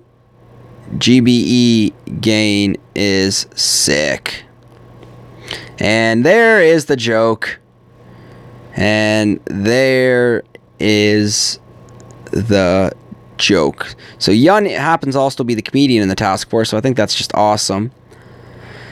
GBE gain is sick. And there is the joke. And there is the joke. So Yun happens also to be the comedian in the task force, so I think that's just awesome.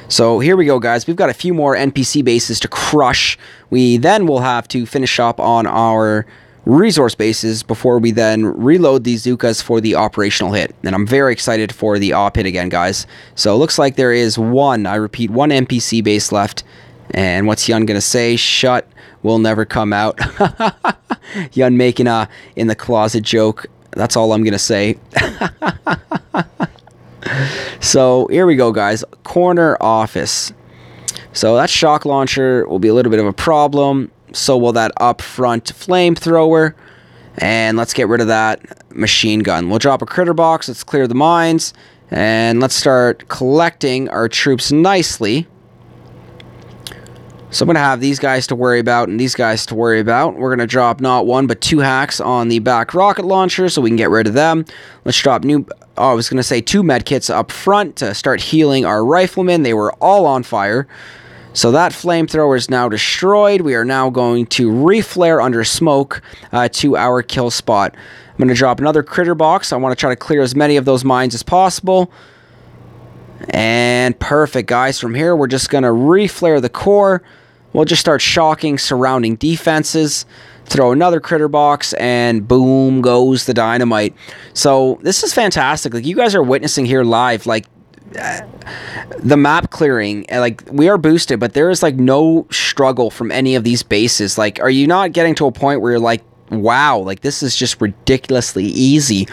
So here we go, guys. We've got a few more NPC bases to crush. We then will have to finish up on our resource bases before we then reload these Zookas for the operational hit. And I'm very excited for the op hit again, guys. So it looks like there is one NPC base left. And what's Yun going to say? Shut will never come out. Yun making a in the closet joke. That's all I'm going to say. So here we go, guys. Corner office. So that shock launcher will be a little bit of a problem. So will that up front flamethrower. And let's get rid of that machine gun. We'll drop a critter box. Let's clear the mines. And let's start collecting our troops nicely. So I'm going to have these guys to worry about and these guys to worry about. We're going to drop not one but 2 hacks on the back rocket launcher so we can get rid of them. Let's drop two medkits up front to start healing our riflemen. They were all on fire. So that flamethrower is now destroyed. We are now going to reflare under smoke to our kill spot. I'm going to drop another critter box. I want to try to clear as many of those mines as possible. And perfect, guys. From here, we're just going to reflare the core. We'll just start shocking surrounding defenses. Throw another critter box, and boom goes the dynamite. So this is fantastic. Like, you guys are witnessing here live, like, the map clearing. Like, we are boosted, but there is, like, no struggle from any of these bases. Like, are you not getting to a point where you're like, wow, like, this is just ridiculously easy?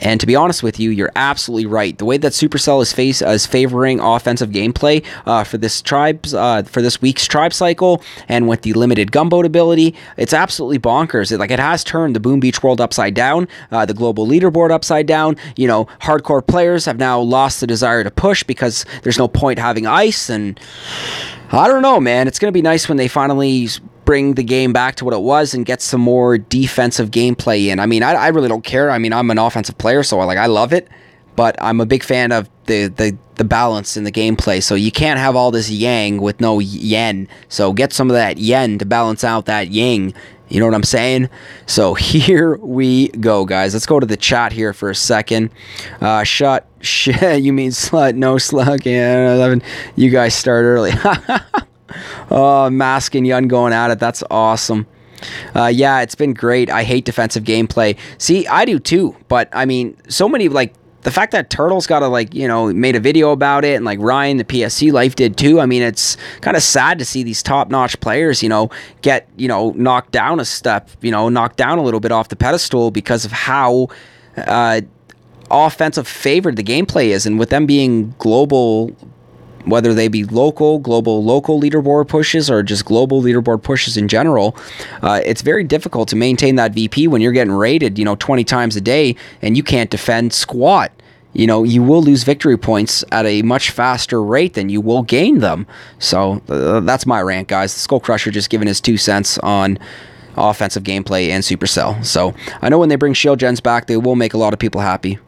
And to be honest with you, you're absolutely right. The way that Supercell is favoring offensive gameplay for this week's tribe cycle, and with the limited gunboat ability, it's absolutely bonkers. It has turned the Boom Beach world upside down, the global leaderboard upside down. You know, hardcore players have now lost the desire to push because there's no point having ice. And I don't know, man. It's gonna be nice when they finally bring the game back to what it was and get some more defensive gameplay in. I mean, I really don't care. I mean, I'm an offensive player, so I love it, but I'm a big fan of the balance in the gameplay. So you can't have all this yang with no yen. So get some of that yen to balance out that yang. You know what I'm saying? So here we go, guys. Let's go to the chat here for a second. Shut. You mean slut? No slug. Yeah, 11. You guys start early. Oh, Mask and Yun going at it. That's awesome. Yeah, it's been great. I hate defensive gameplay. See, I do too. But, I mean, so many, like, the fact that Turtle's got to, made a video about it, and, like, Ryan, the PSC Life did too. I mean, it's kind of sad to see these top-notch players, get, knocked down a step, knocked down a little bit off the pedestal because of how offensive favored the gameplay is. And with them being global whether they be local leaderboard pushes or just global leaderboard pushes in general, it's very difficult to maintain that VP when you're getting raided, 20 times a day and you can't defend squat. You will lose victory points at a much faster rate than you will gain them. So that's my rant, guys. The SkullCrusher just giving his 2 cents on offensive gameplay and Supercell. So I know when they bring shield gens back, they will make a lot of people happy.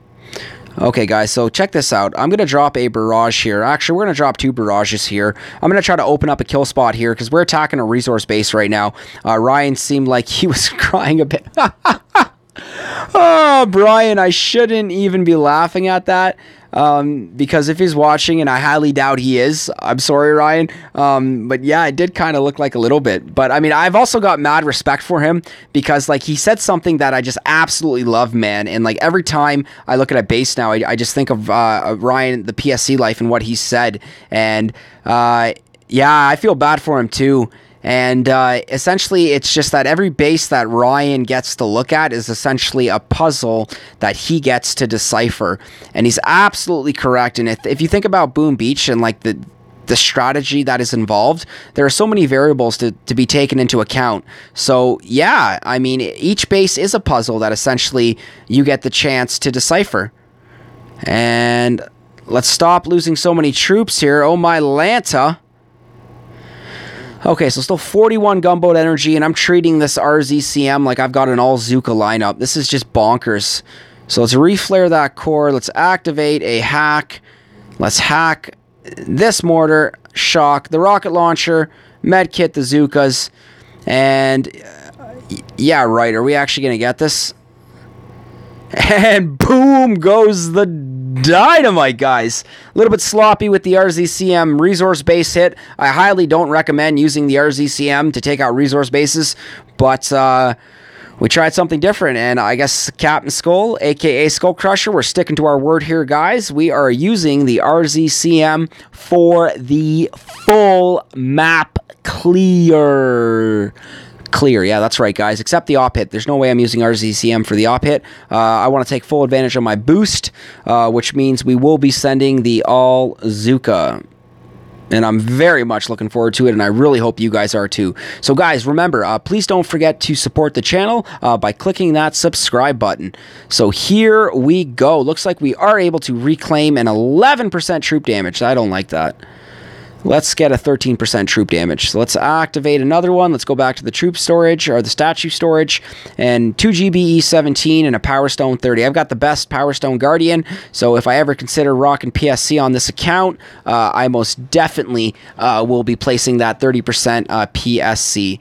Okay, guys, so check this out. I'm going to drop a barrage here. Actually, we're going to drop 2 barrages here. I'm going to try to open up a kill spot here because we're attacking a resource base right now. Ryan seemed like he was crying a bit. Oh, Brian, I shouldn't even be laughing at that because if he's watching, and I highly doubt he is, I'm sorry, Ryan, but yeah, it did kind of look like a little bit. But I mean, I've also got mad respect for him because like he said something that I just absolutely love, man, and like every time I look at a base now, I just think of Ryan, the PSC life, and what he said, and yeah, I feel bad for him too. And essentially, it's just that every base that Ryan gets to look at is essentially a puzzle that he gets to decipher. And he's absolutely correct. And if you think about Boom Beach and like the strategy that is involved, there are so many variables to be taken into account. So yeah, I mean, each base is a puzzle that essentially you get the chance to decipher. And let's stop losing so many troops here. Oh my Lanta. Okay, so still 41 gunboat energy, and I'm treating this RZCM like I've got an all Zooka lineup. This is just bonkers. So let's reflare that core. Let's activate a hack. Let's hack this mortar, shock, the rocket launcher, medkit, the Zookas, and yeah, right, are we actually going to get this? And boom goes the dynamite, guys. A little bit sloppy with the RZCM resource base hit. I highly don't recommend using the RZCM to take out resource bases, but we tried something different, and I guess Cpt.Skull, aka SkullCrusher, we're sticking to our word here, guys. We are using the RZCM for the full map clear. Yeah, that's right, guys, except the op hit. There's no way I'm using RZCM for the op hit. I want to take full advantage of my boost, which means we will be sending the all Zooka. And I'm very much looking forward to it, and I really hope you guys are too. So guys, remember, please don't forget to support the channel by clicking that subscribe button. So here we go. Looks like we are able to reclaim an 11% troop damage. I don't like that. Let's get a 13% troop damage. So let's activate another one. Let's go back to the troop storage, or the statue storage, and 2 GBE 17 and a Power Stone 30. I've got the best Power Stone Guardian, so if I ever consider rocking PSC on this account, I most definitely will be placing that 30% PSC.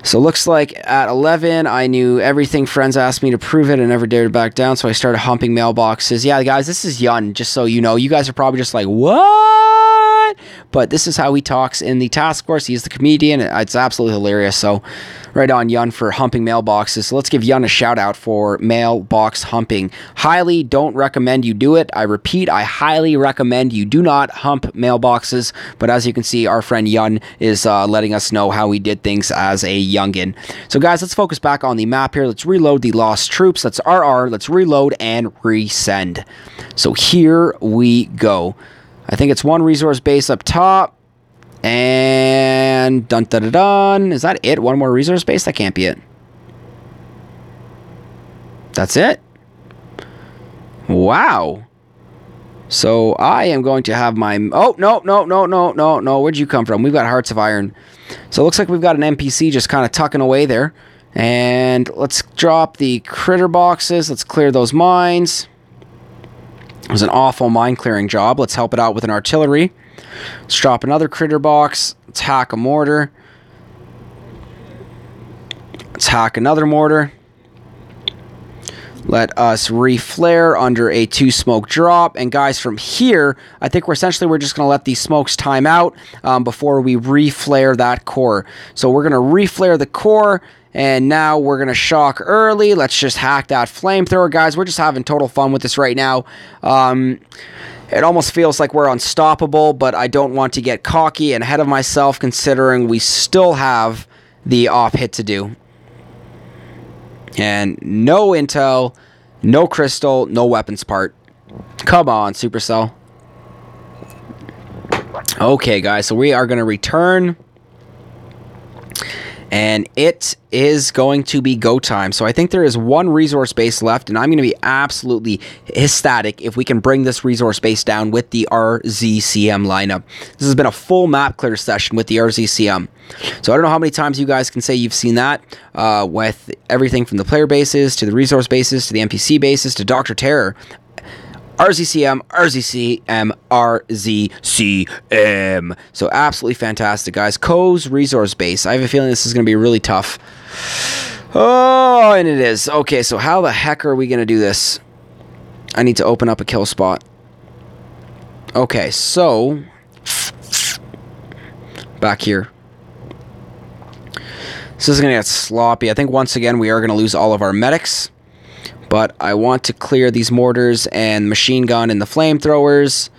So looks like at 11, I knew everything. Friends asked me to prove it and never dared to back down, so I started humping mailboxes. Yeah, guys, this is Yun, just so you know. You guys are probably just like, what? But this is how he talks in the task force. He's the comedian. It's absolutely hilarious. So right on, Yun, for humping mailboxes. So let's give Yun a shout out for mailbox humping. Highly don't recommend you do it. I repeat, I highly recommend you do not hump mailboxes. But as you can see, our friend Yun is letting us know how he did things as a youngin. So guys, let's focus back on the map here. Let's reload the lost troops. Let's RR. Let's reload and resend. So here we go. I think it's one resource base up top. And dun dun dun dun. Is that it? One more resource base? That can't be it. That's it? Wow. So I am going to have my... Oh, no. Where'd you come from? We've got Hearts of Iron. So it looks like we've got an NPC just kind of tucking away there. And let's drop the critter boxes. Let's clear those mines. It was an awful mine clearing job. Let's help it out with an artillery. Let's drop another critter box. Let's hack a mortar. Let's hack another mortar. Let us reflare under a 2 smoke drop. And guys, from here, I think we're just going to let these smokes time out before we reflare that core. So we're going to reflare the core. And now we're going to shock early. Let's just hack that flamethrower, guys. We're just having total fun with this right now. It almost feels like we're unstoppable, but I don't want to get cocky and ahead of myself considering we still have the op hit to do. And no intel, no crystal, no weapons part. Come on, Supercell. Okay, guys, so we are going to return, and it is going to be go time. So I think there is one resource base left, and I'm going to be absolutely ecstatic if we can bring this resource base down with the RZCM lineup. This has been a full map clear session with the RZCM. So I don't know how many times you guys can say you've seen that with everything from the player bases to the resource bases to the NPC bases to Dr.Terror. RZCM, RZCM, RZCM. So absolutely fantastic, guys. Co's resource base. I have a feeling this is going to be really tough. Oh, and it is. Okay, so how the heck are we going to do this? I need to open up a kill spot. Okay, so back here. This is going to get sloppy. I think once again we are going to lose all of our medics. But I want to clear these mortars and machine gun and the flamethrowers.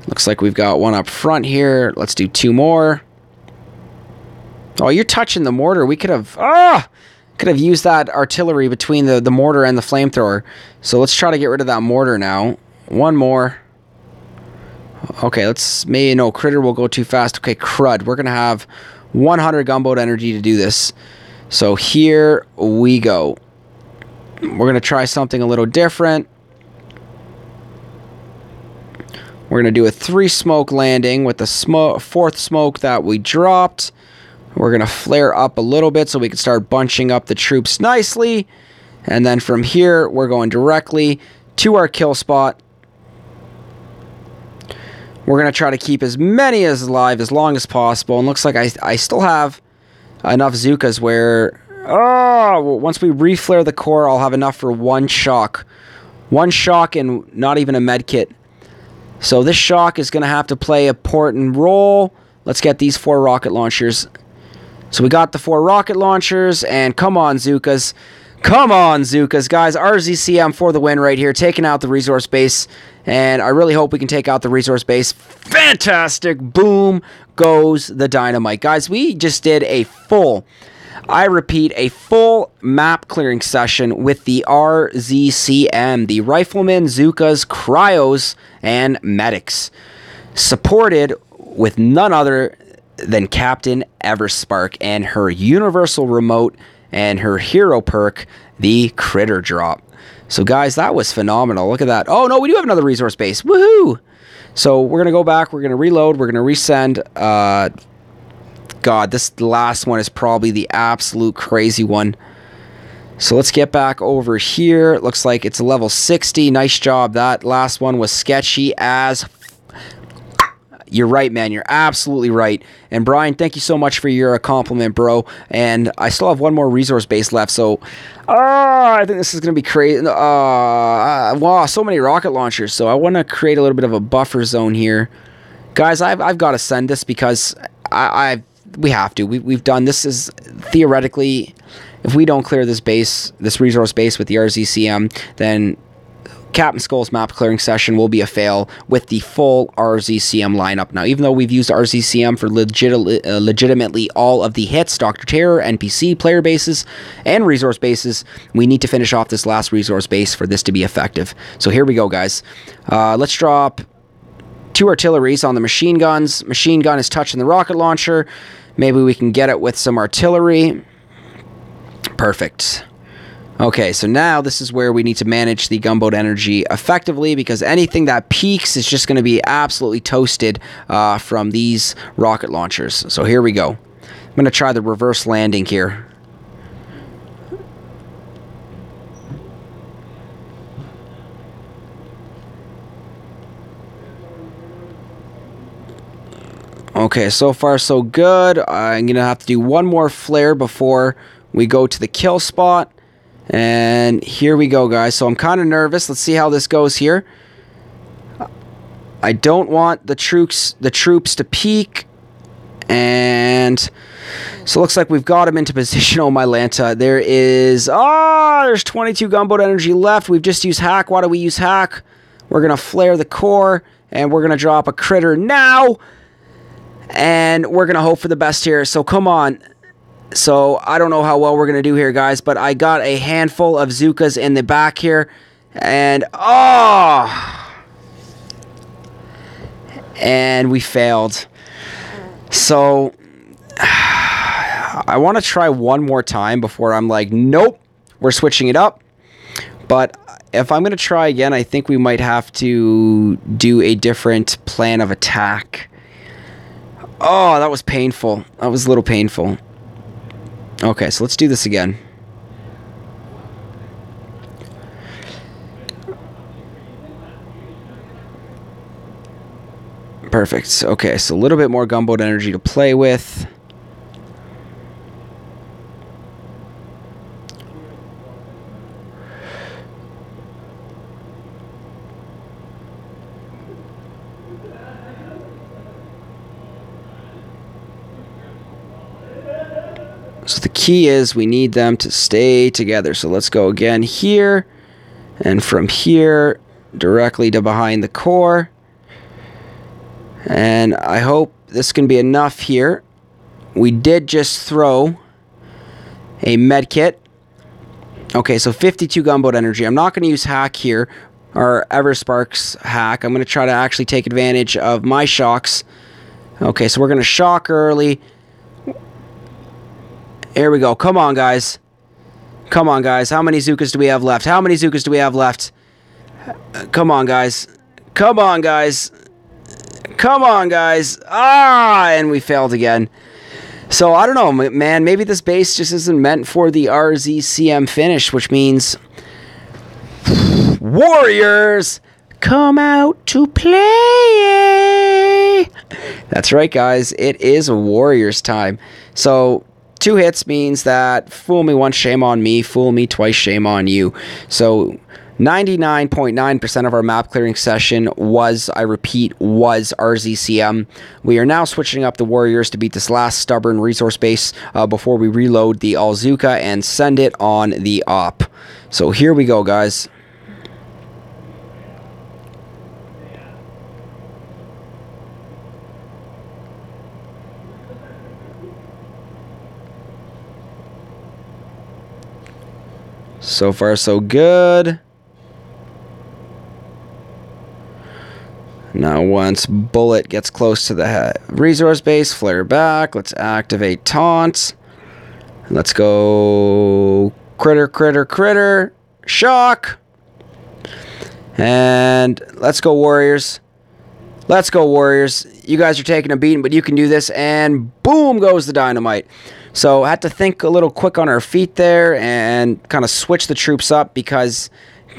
Looks like we've got one up front here. Let's do 2 more. Oh, you're touching the mortar. We could have used that artillery between the mortar and the flamethrower. So let's try to get rid of that mortar now. 1 more. Okay, no, critter will go too fast. Okay, crud. We're going to have 100 gunboat energy to do this. So here we go. We're going to try something a little different. We're going to do a 3 smoke landing with the 4th smoke that we dropped. We're going to flare up a little bit so we can start bunching up the troops nicely. And then from here, we're going directly to our kill spot. We're going to try to keep as many as alive as long as possible. And looks like I still have enough Zookas where... Oh, once we reflare the core, I'll have enough for 1 shock. 1 shock and not even a med kit. So this shock is going to have to play an important role. Let's get these 4 rocket launchers. So we got the 4 rocket launchers, and come on, Zookas. Come on, Zookas. Guys, RZCM for the win right here, taking out the resource base. And I really hope we can take out the resource base. Fantastic. Boom goes the dynamite. Guys, we just did a full... I repeat, a full map clearing session with the RZCM, the Rifleman, Zookas, Cryos, and Medics. Supported with none other than Captain Everspark and her universal remote and her hero perk, the Critter Drop. So guys, that was phenomenal. Look at that. Oh no, we do have another resource base. Woohoo! So we're going to go back, we're going to reload, we're going to resend... God, this last one is probably the absolute crazy one. So let's get back over here. Looks like it's a level 60. Nice job. That last one was sketchy as... You're right, man. You're absolutely right. And Brian, thank you so much for your compliment, bro. And I still have 1 more resource base left. So, I think this is going to be crazy. Wow, so many rocket launchers. So I want to create a little bit of a buffer zone here. Guys, I've got to send this because we have to. We've done this. Is theoretically, if we don't clear this base, this resource base with the RZCM, then Cpt.Skull's map clearing session will be a fail with the full RZCM lineup. Now, even though we've used RZCM for legitimately all of the hits, Dr.Terror, NPC, player bases, and resource bases, we need to finish off this last resource base for this to be effective. So here we go, guys. Let's drop 2 artilleries on the machine guns. Machine gun is touching the rocket launcher. Maybe we can get it with some artillery. Perfect. Okay, so now this is where we need to manage the gunboat energy effectively because anything that peaks is just going to be absolutely toasted from these rocket launchers. So here we go. I'm going to try the reverse landing here. Okay, so far so good. I'm going to have to do 1 more flare before we go to the kill spot. And here we go, guys. So I'm kind of nervous. Let's see how this goes here. I don't want the troops to peek. And so it looks like we've got them into position. Oh, my Lanta. There's 22 gunboat energy left. We've just used hack. Why do we use hack? We're going to flare the core. And we're going to drop a critter now. And we're going to hope for the best here. So come on. So I don't know how well we're going to do here, guys. But I got a handful of Zookas in the back here. And, and we failed. So I want to try one more time before I'm like, nope, we're switching it up. But if I'm going to try again, I think we might have to do a different plan of attack. Oh, that was painful. That was a little painful. Okay, so let's do this again. Perfect. Okay, so a little bit more gunboat energy to play with. So the key is we need them to stay together. So let's go again here. And from here, directly to behind the core. And I hope this can be enough here. We did just throw a med kit. Okay, so 52 gunboat energy. I'm not going to use hack here, or Everspark's hack. I'm going to try to actually take advantage of my shocks. Okay, so we're going to shock early. Here we go. Come on, guys. Come on, guys. How many Zookas do we have left? How many Zookas do we have left? Come on, guys. Come on, guys. Come on, guys. Ah, and we failed again. So, I don't know, man. Maybe this base just isn't meant for the RZCM finish, which means Warriors, come out to play. That's right, guys. It is Warriors time. So 2 hits means that fool me once, shame on me. Fool me twice, shame on you. So 99.9% of our map clearing session was, I repeat, was RZCM. We are now switching up the Warriors to beat this last stubborn resource base before we reload the Zooka and send it on the op. So here we go, guys. So far, so good. Now, once Bullet gets close to the resource base, flare back. Let's activate Taunt. Let's go critter, critter, critter. Shock. And let's go, Warriors. Let's go, Warriors. You guys are taking a beating, but you can do this. And boom goes the dynamite. So I had to think a little quick on our feet there and kind of switch the troops up because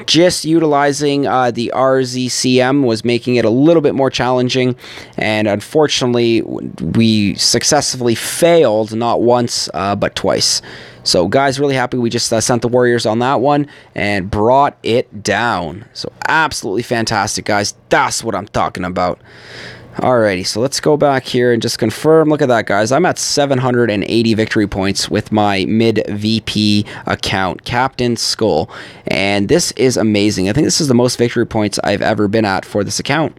just utilizing the RZCM was making it a little bit more challenging, and unfortunately we successfully failed not once but twice. So guys, really happy we just sent the Warriors on that one and brought it down. So absolutely fantastic, guys. That's what I'm talking about. Alrighty, so let's go back here and just confirm. Look at that, guys. I'm at 780 victory points with my mid-VP account, Cpt.Skull. And this is amazing. I think this is the most victory points I've ever been at for this account.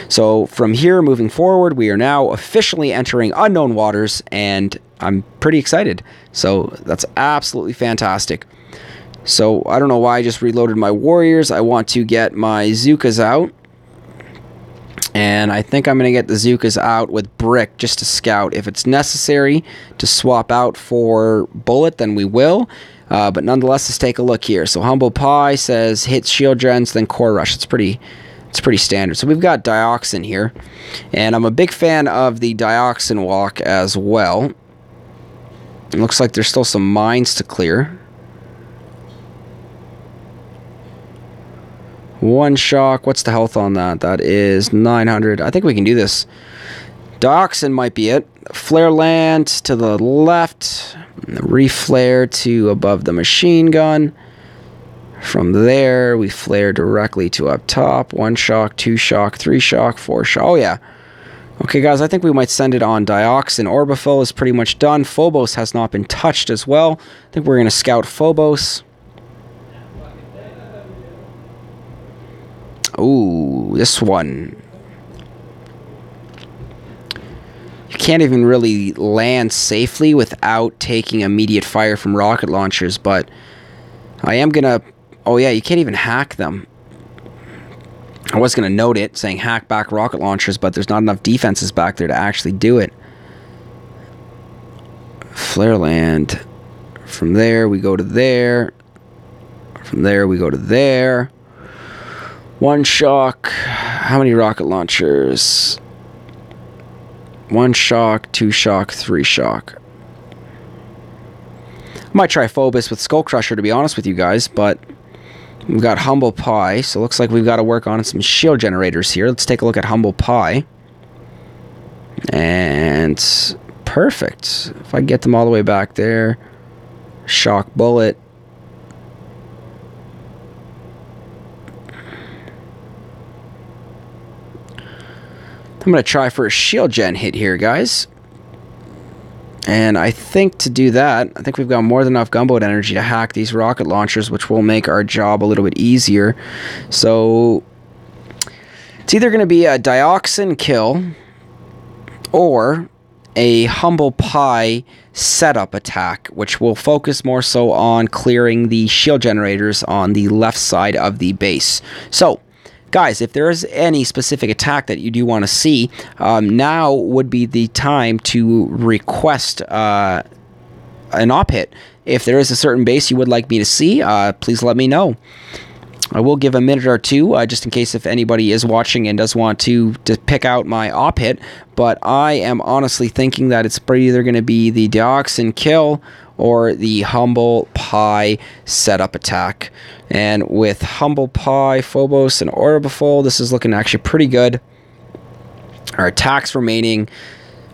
So from here, moving forward, we are now officially entering unknown waters, and I'm pretty excited. So that's absolutely fantastic. So I don't know why I just reloaded my Warriors. I want to get my Zookas out. And I think I'm going to get the Zookas out with Brick just to scout. If it's necessary to swap out for Bullet, then we will. But nonetheless, let's take a look here. So Humble Pie says hit shield gens, then core rush. It's pretty standard. So we've got Dioxin here. And I'm a big fan of the Dioxin walk as well. It looks like there's still some mines to clear. One shock. What's the health on that? That is 900. I think we can do this. Dioxin might be it. Flare land to the left. Reflare to above the machine gun. From there, we flare directly to up top. 1 shock, 2 shock, 3 shock, 4 shock. Oh, yeah. Okay, guys, I think we might send it on Dioxin. Orbifill is pretty much done. Phobos has not been touched as well. I think we're going to scout Phobos. Ooh, this one. You can't even really land safely without taking immediate fire from rocket launchers, but I am gonna... Oh yeah, you can't even hack them. I was going to note it, saying hack back rocket launchers, but there's not enough defenses back there to actually do it. Flare land. From there, we go to there. From there, we go to there. 1 shock. How many rocket launchers? 1 shock, 2 shock, 3 shock. I might try Phobos with SkullCrusher, to be honest with you guys, but we've got Humble Pie, so it looks like we've got to work on some shield generators here. Let's take a look at Humble Pie. And perfect. If I get them all the way back there. Shock Bullet. I'm going to try for a shield gen hit here, guys. And I think to do that, I think we've got more than enough gunboat energy to hack these rocket launchers, which will make our job a little bit easier. So it's either going to be a dioxin kill or a Humble Pie setup attack, which will focus more so on clearing the shield generators on the left side of the base. So guys, if there is any specific attack that you do want to see, now would be the time to request an op hit. If there is a certain base you would like me to see, please let me know. I will give a minute or two, just in case if anybody is watching and does want to pick out my op hit, but I am honestly thinking that it's either going to be the Dioxin kill or the Humble Pie setup attack. And with Humble Pie, Phobos, and Orbifold, this is looking actually pretty good. Our attacks remaining,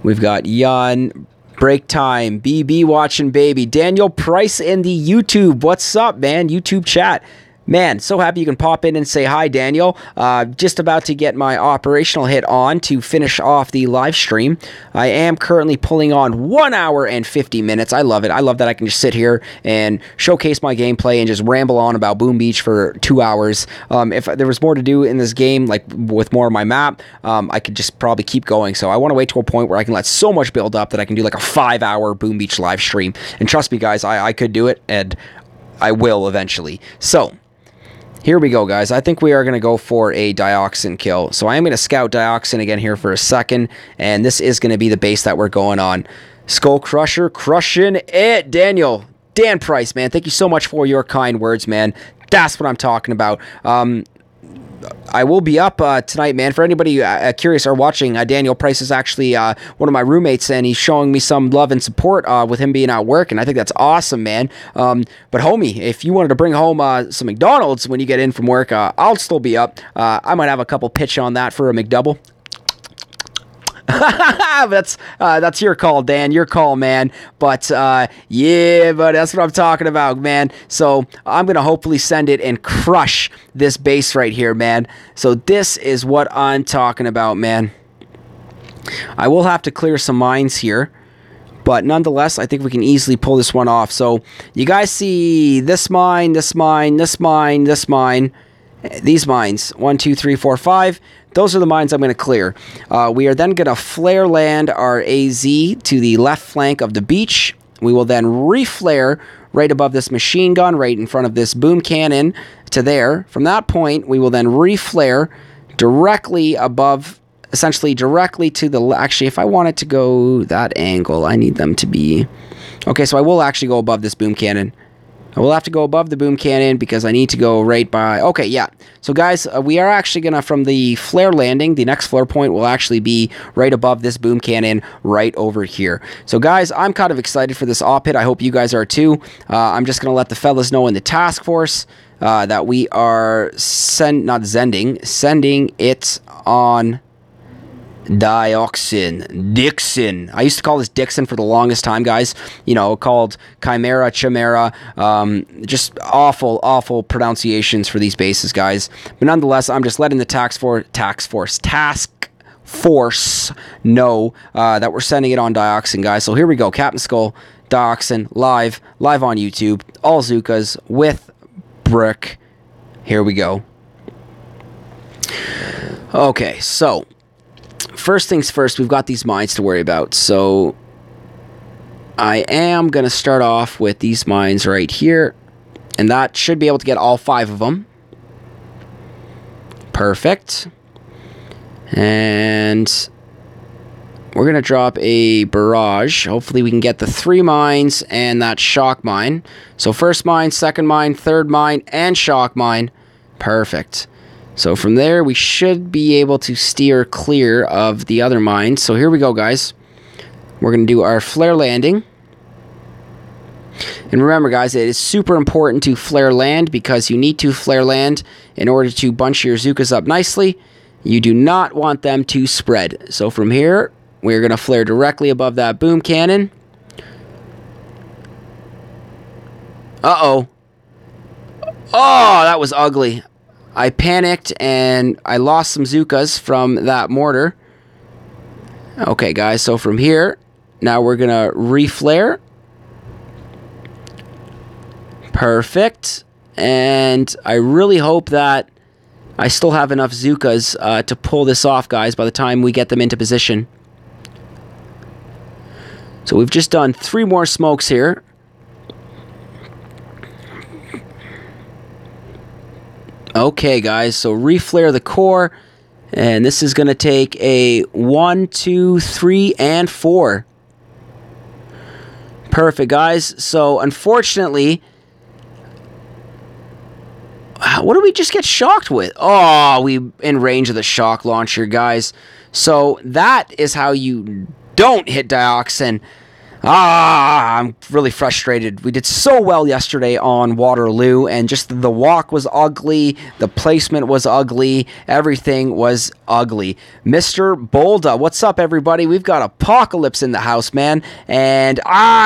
we've got Yun, Break Time, BB watching baby, Daniel Price in the YouTube. What's up, man? YouTube chat. Man, so happy you can pop in and say hi, Daniel. Just about to get my operational hit on to finish off the live stream. I am currently pulling on 1 hour and 50 minutes. I love it. I love that I can just sit here and showcase my gameplay and just ramble on about Boom Beach for 2 hours. If there was more to do in this game, like with more of my map, I could just probably keep going. So I want to wait to a point where I can let so much build up that I can do like a 5-hour Boom Beach live stream. And trust me, guys, I could do it, and I will eventually. So here we go, guys. I think we are going to go for a Dioxin kill. So I am going to scout Dioxin again here for a second, and this is going to be the base that we're going on. SkullCrusher, crushing it. Daniel, Dan Price, man, thank you so much for your kind words, man. That's what I'm talking about. I will be up tonight, man. For anybody curious or watching, Daniel Price is actually one of my roommates, and he's showing me some love and support with him being at work, and I think that's awesome, man. But homie, if you wanted to bring home some McDonald's when you get in from work, I'll still be up. I might have a couple pitch on that for a McDouble. That's your call, Dan. Your call, man. But yeah, but that's what I'm talking about, man. So I'm gonna hopefully send it and crush this base right here, man. So this is what I'm talking about, man. I will have to clear some mines here, but nonetheless, I think we can easily pull this one off. So you guys see this mine, this mine, this mine, this mine, these mines. 1, 2, 3, 4, 5. Those are the mines I'm going to clear. We are then going to flare land our AZ to the left flank of the beach. We will then reflare right above this machine gun, right in front of this boom cannon to there. From that point, we will then reflare directly above, essentially directly to the... Actually, if I want it to go that angle, I need them to be... Okay, so I will actually go above this boom cannon. I will have to go above the boom cannon because I need to go right by... Okay, yeah. So, guys, we are actually going to, from the flare landing, the next flare point will actually be right above this boom cannon right over here. So, guys, I'm kind of excited for this op hit. I hope you guys are too. I'm just going to let the fellas know in the task force that we are sending it on... Dixon. I used to call this Dixon for the longest time, guys. You know, called Chimera. Just awful pronunciations for these bases, guys. But nonetheless, I'm just letting the task force know that we're sending it on Dioxin, guys. So here we go. Captain Skull, Dioxin, live on YouTube. All Zookas with brick. Here we go. Okay, so... First things first, we've got these mines to worry about. So I am going to start off with these mines right here. And that should be able to get all 5 of them. Perfect. And we're going to drop a barrage. Hopefully we can get the 3 mines and that shock mine. So first mine, second mine, third mine, and shock mine. Perfect. So from there, we should be able to steer clear of the other mines. So here we go, guys. We're going to do our flare landing. And remember, guys, it is super important to flare land because you need to flare land in order to bunch your Zookas up nicely. You do not want them to spread. So from here, we're going to flare directly above that boom cannon. Uh-oh. Oh, that was ugly. I panicked and I lost some Zookas from that mortar. Okay, guys, so from here, now we're going to reflare. Perfect. And I really hope that I still have enough Zookas to pull this off, guys, by the time we get them into position. So we've just done 3 more smokes here. Okay, guys, so reflare the core. And this is going to take a 1, 2, 3, and 4. Perfect, guys. So, unfortunately, what did we just get shocked with? Oh, we in range of the shock launcher, guys. So, that is how you don't hit dioxin. I'm really frustrated. We did so well yesterday on Waterloo, and just the walk was ugly, the placement was ugly, everything was ugly. Mr. Bolda, what's up, everybody? We've got Apocalypse in the house, man, and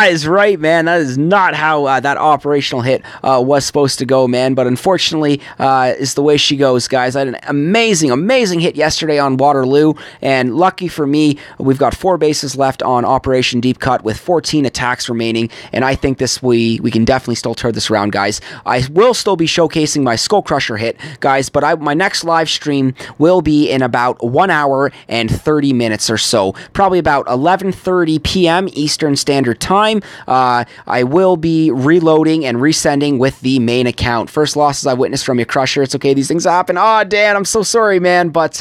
is right, man. That is not how that operational hit was supposed to go, man, but unfortunately is the way she goes, guys. I had an amazing hit yesterday on Waterloo, and lucky for me, we've got 4 bases left on Operation Deep Cut with 14 attacks remaining, and I think we can definitely still turn this around, guys. I will still be showcasing my SkullCrusher hit, guys, but my next live stream will be in about 1 hour and 30 minutes or so, probably about 11:30 p.m. Eastern Standard Time. I will be reloading and resending with the main account. First losses I witnessed from your Crusher. It's okay, these things happen. Oh, Dan, I'm so sorry, man, but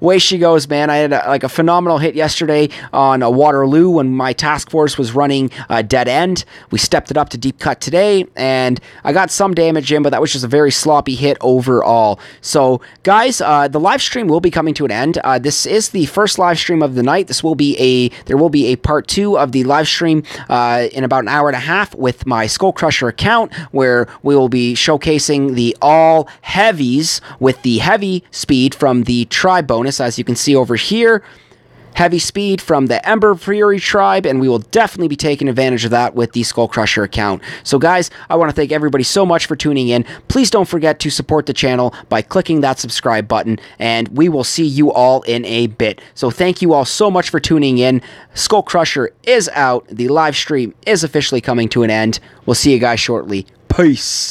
way she goes, man. I had a phenomenal hit yesterday on Waterloo when my task force was running dead end. We stepped it up to deep cut today, and I got some damage in, but that was just a very sloppy hit overall. So, guys, the live stream will be coming to an end. This is the first live stream of the night. There will be a part 2 of the live stream in about an hour and a half with my SkullCrusher account, where we will be showcasing the all heavies with the heavy speed from the tribe bonus, as you can see over here. Heavy speed from the Ember Fury tribe, and we will definitely be taking advantage of that with the SkullCrusher account. So guys, I want to thank everybody so much for tuning in. Please don't forget to support the channel by clicking that subscribe button, and we will see you all in a bit. So thank you all so much for tuning in. SkullCrusher is out. The live stream is officially coming to an end. We'll see you guys shortly. Peace.